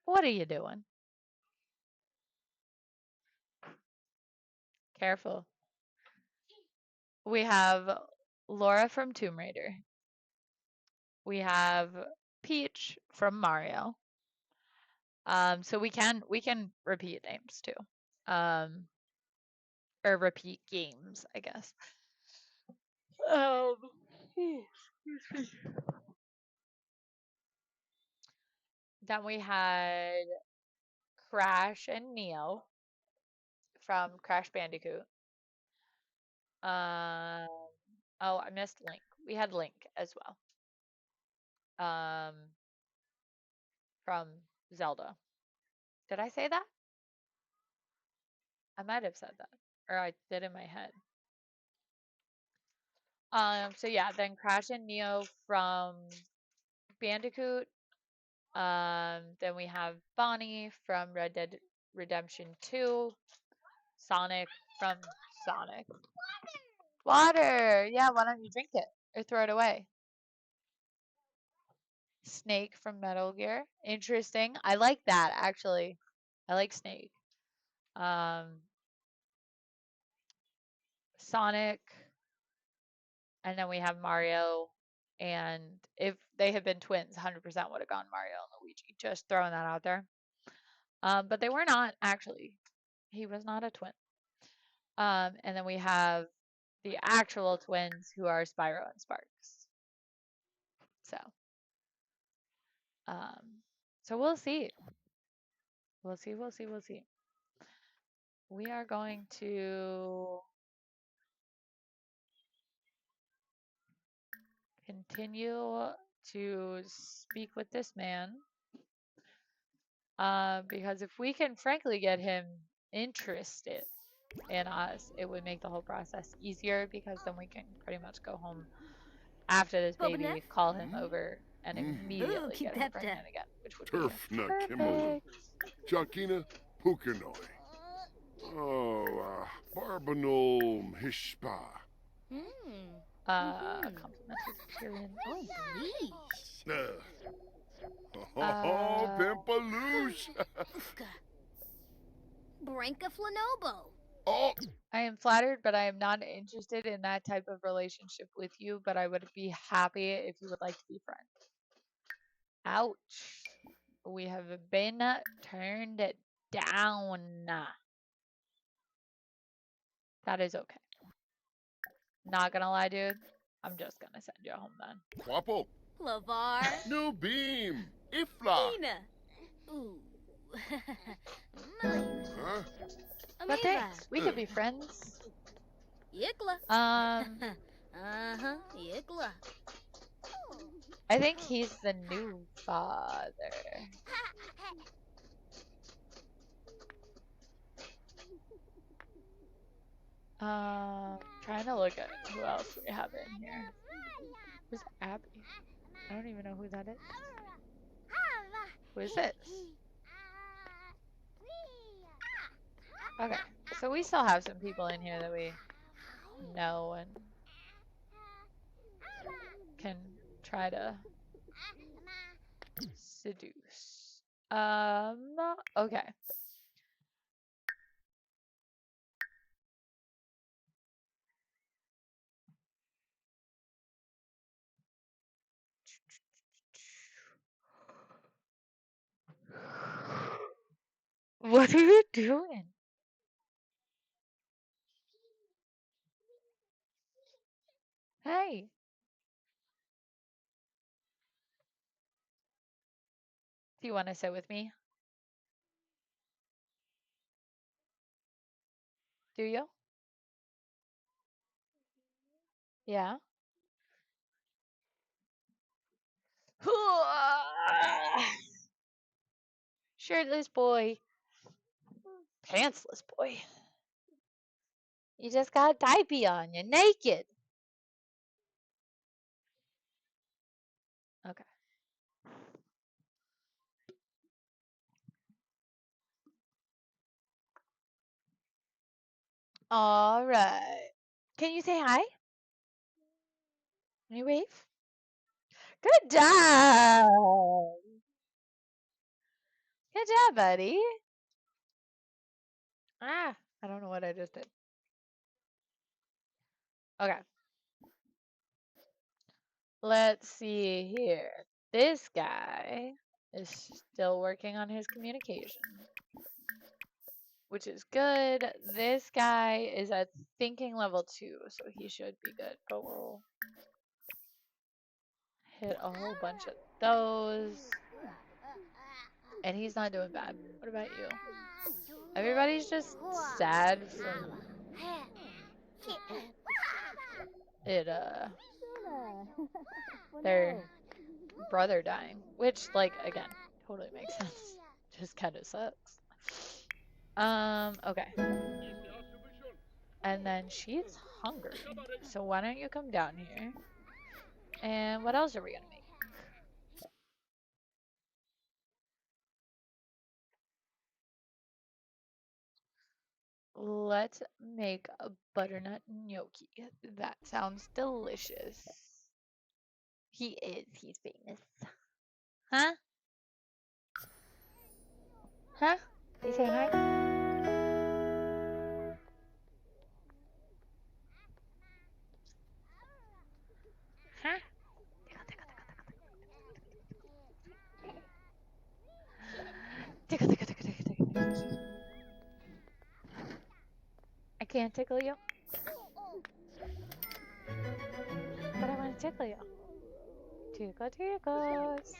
What are you doing? Careful. We have Laura from Tomb Raider. We have Peach from Mario. So we can repeat names too. Or repeat games, I guess. Then we had Crash and Neo from Crash Bandicoot. Oh, I missed Link. We had Link as well. From Zelda. Did I say that? I might have said that, or I did in my head. So yeah, then Crash and Neo from Bandicoot. Then we have Bonnie from Red Dead Redemption 2. Sonic from Sonic. Water! Yeah, why don't you drink it? Or throw it away? Snake from Metal Gear. Interesting. I like that, actually. I like Snake. Sonic. And then we have Mario. And if they had been twins, 100% would have gone Mario and Luigi. Just throwing that out there. But they were not, actually. He was not a twin. And then we have the actual twins who are Spyro and Sparks. So we'll see. We'll see. We are going to continue to speak with this man. Because if we can frankly get him interested in us, it would make the whole process easier because then we can pretty much go home after this baby, Bobanef? call him over, and immediately keep get her that pregnant down. again, which would be Turfna Kimmel. perfect. Jakina Pukanoi. Oh, Barbanol Hishpa. Complimentary Tyrion. Oh, please. Oh, Pimpaloosh. Branka Flanobo. Oh, I am flattered, but I am not interested in that type of relationship with you, but I would be happy if you would like to be friends. Ouch. We have been turned down. That is okay. Not gonna lie, dude. I'm just gonna send you home then. Quapo. Lavar. New Beam. Ifla. Ina. Ooh. Mine. Huh? But thanks. We could be friends. Yikla. Yikla. I think he's the new father. Trying to look at who else we have in here. Who's Abby? I don't even know who that is. Who is this? Okay, so we still have some people in here that we know and can try to seduce. Okay. What are you doing? Hey. Do you want to sit with me? Do you? Yeah. Shirtless boy. Pantsless boy. You just got a diaper on. You're naked. Okay. All right. Can you say hi? Can you wave? Good job. Good job, buddy. I don't know what I just did. Okay. Let's see here. This guy is still working on his communication, which is good. This guy is at thinking level 2, so he should be good. But we'll hit a whole bunch of those. And he's not doing bad. What about you? Everybody's just sad from it, their brother dying. Which, like, again, totally makes sense. Just kind of sucks. Okay. And then she's hungry. So why don't you come down here? And what else are we gonna make? Let's make a butternut gnocchi. That sounds delicious. He is. He's famous. Huh? Huh? They say hi? Huh? Tickle, tickle, tickle, tickle, tickle, tickle. I can't tickle you. But I want to tickle you. Tickle, tickles.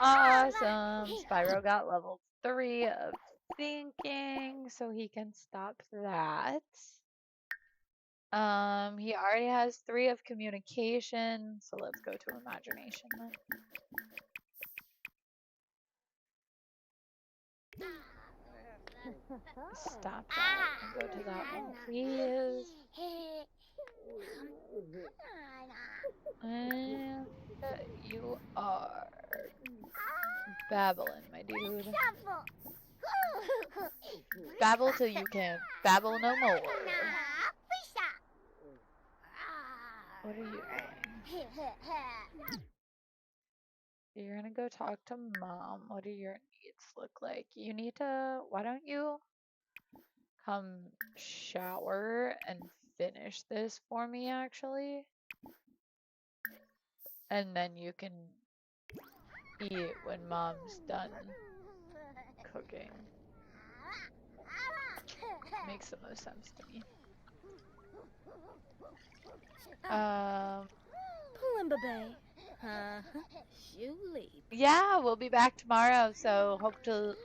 Awesome. Spyro got level 3 of thinking, so he can stop that. He already has 3 of communication, so let's go to imagination then. Stop that and go to that one, please. And you are babbling, my dude. Babble till you can't babble no more. What are you doing? You're gonna go talk to mom. What do your needs look like? You need to, why don't you come shower and finish this for me, actually? And then you can eat when mom's done cooking. Makes the most sense to me. Pulimba Bay. Shuli. Yeah, we'll be back tomorrow, so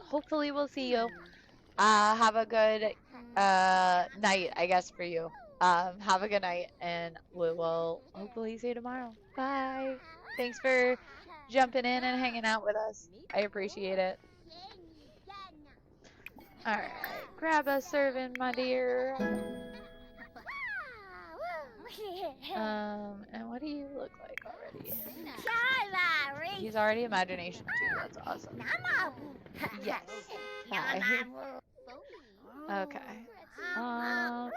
hopefully we'll see you. Have a good night, I guess, for you. Have a good night, and we will hopefully see you tomorrow. Bye. Thanks for jumping in and hanging out with us. I appreciate it. Alright, grab a serving, my dear. And what do you look like already? He's already imagination too, that's awesome. Yes. Hi. Okay. How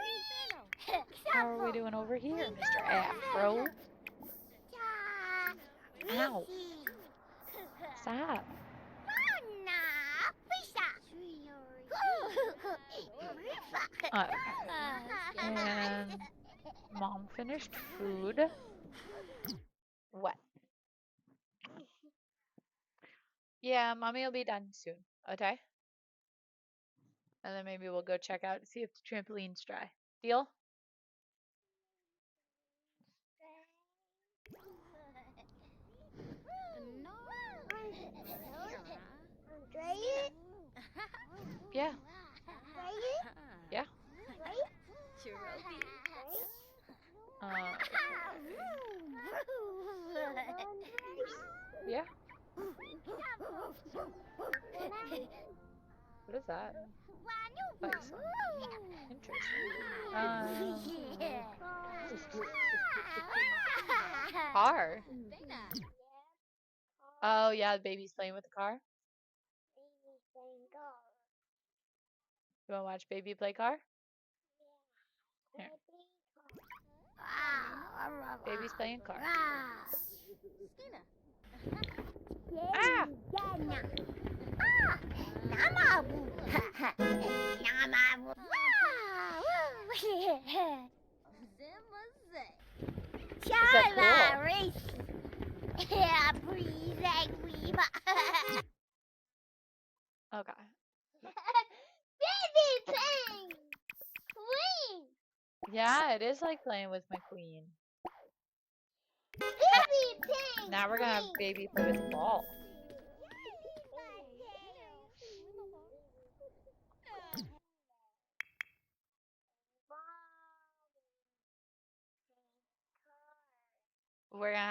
are we doing over here, Mr. Afro? Ow. Stop. Okay. And mom finished food. What? Yeah, mommy will be done soon. Okay? And then maybe we'll go check out and see if the trampoline's dry. Deal? Yeah. Yeah. Yeah. What is that? Bison. Interesting. Car. Oh yeah, the baby's playing with the car. You wanna watch baby play car? Here. Baby's playing car. Ah! Okay. Baby playing queen. Yeah, it is like playing with my queen. Baby playing. Now we're gonna have baby play with the ball.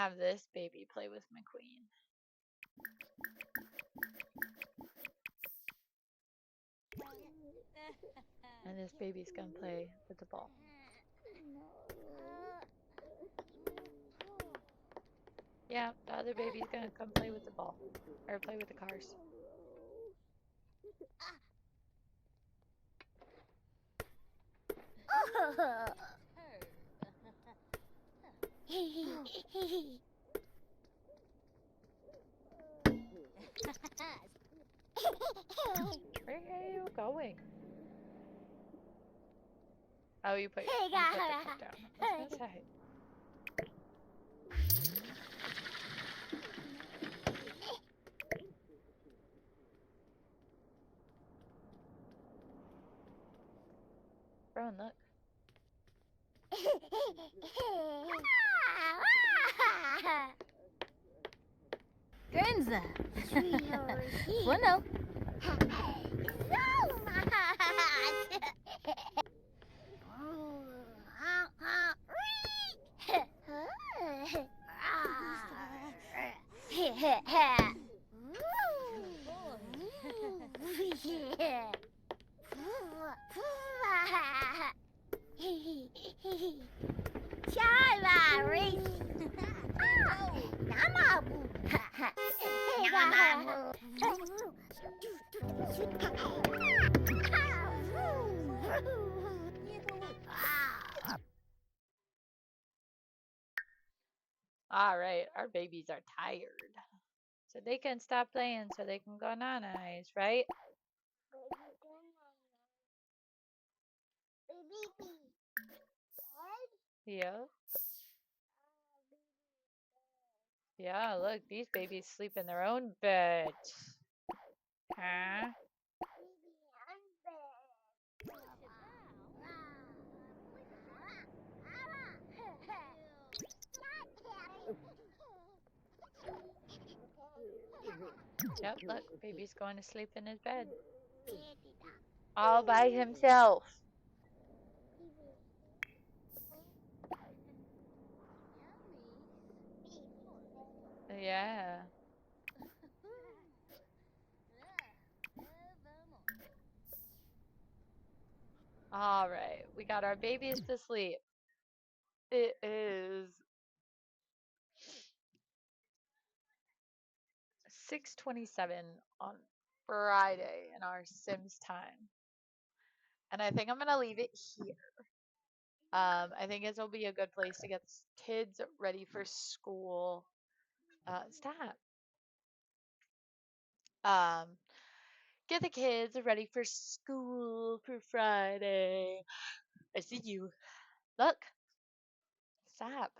have this baby play with McQueen. And this baby's gonna play with the ball. Yeah, the other baby's gonna come play with the ball. Or play with the cars. Where are you going? Oh, you put the cup down. I was gonna say. Rowan, look. Grinza. Bueno. Alright, our babies are tired. So they can stop playing so they can go nice, right? Yeah. Yeah, look, these babies sleep in their own beds. Huh? Yep, look, baby's going to sleep in his bed. All by himself. Yeah. Alright, we got our babies to sleep. It is 6:27 on Friday in our Sims time. And I think I'm going to leave it here. I think this will be a good place to get kids ready for school. Stop. Get the kids ready for school for Friday. I see you. Look. Stop.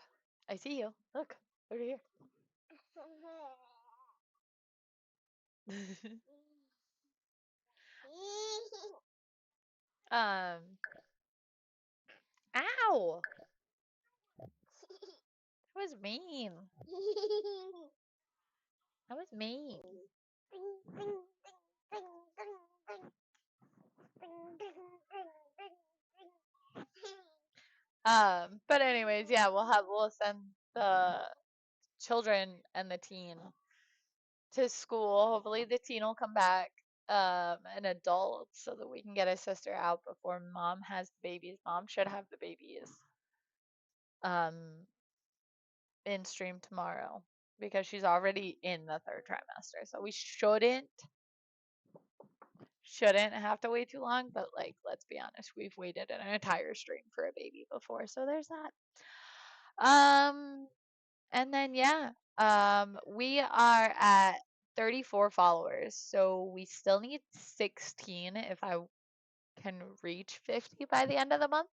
I see you. Look. Over here. Ow. That was mean. That was mean. But anyways, yeah, we'll send the children and the teen to school. Hopefully the teen will come back an adult so that we can get his sister out before mom has the babies. Mom should have the babies in stream tomorrow because she's already in the third trimester. So we shouldn't have to wait too long, but like let's be honest, we've waited an entire stream for a baby before. So there's that. And then yeah, we are at 34 followers, so we still need 16 if I can reach 50 by the end of the month.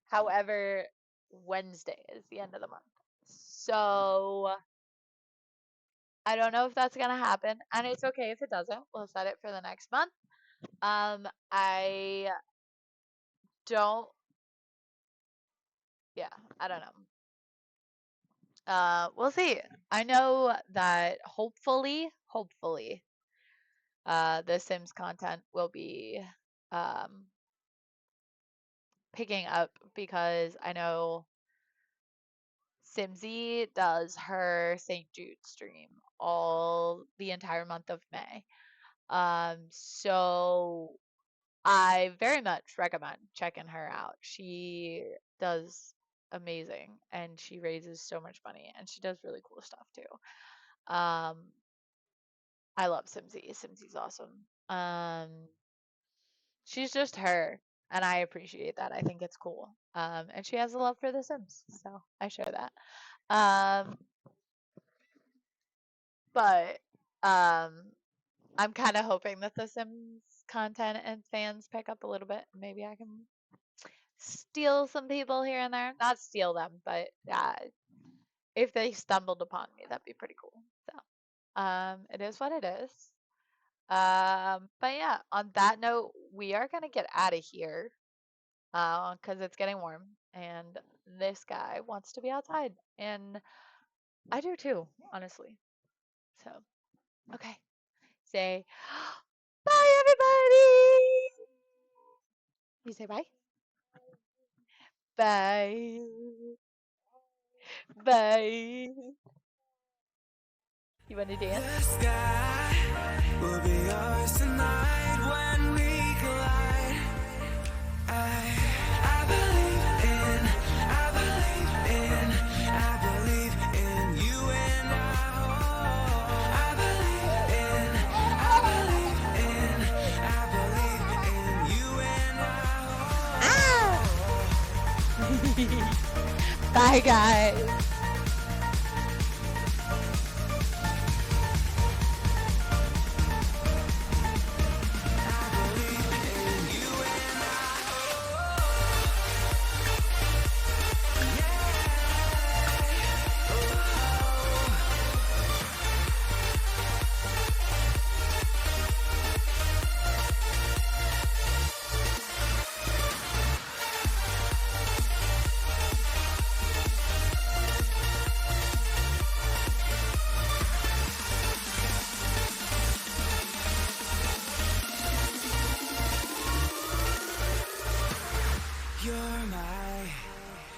However, Wednesday is the end of the month. So I don't know if that's gonna happen, and it's okay if it doesn't. We'll set it for the next month. I don't yeah, I don't know. We'll see. I know that hopefully, the Sims content will be picking up because I know Simsy does her St. Jude stream all the entire month of May. So I very much recommend checking her out. She does amazing and she raises so much money and she does really cool stuff too. I love Simsy. Simsy's awesome. She's just her and I appreciate that. I think it's cool. And she has a love for The Sims, so I share that. But I'm kind of hoping that The Sims content and fans pick up a little bit. Maybe I can steal some people here and there. Not steal them, but if they stumbled upon me, that'd be pretty cool. So, it is what it is. But yeah, on that note, we are gonna get out of here, because it's getting warm and this guy wants to be outside, and I do too, honestly. So, okay, say bye, everybody. You say bye. Bye. Bye. You want to dance? The sky will be ours tonight when we collide. I believe in you and I believe in you and I. Bye, guys.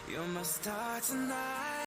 You're my star tonight.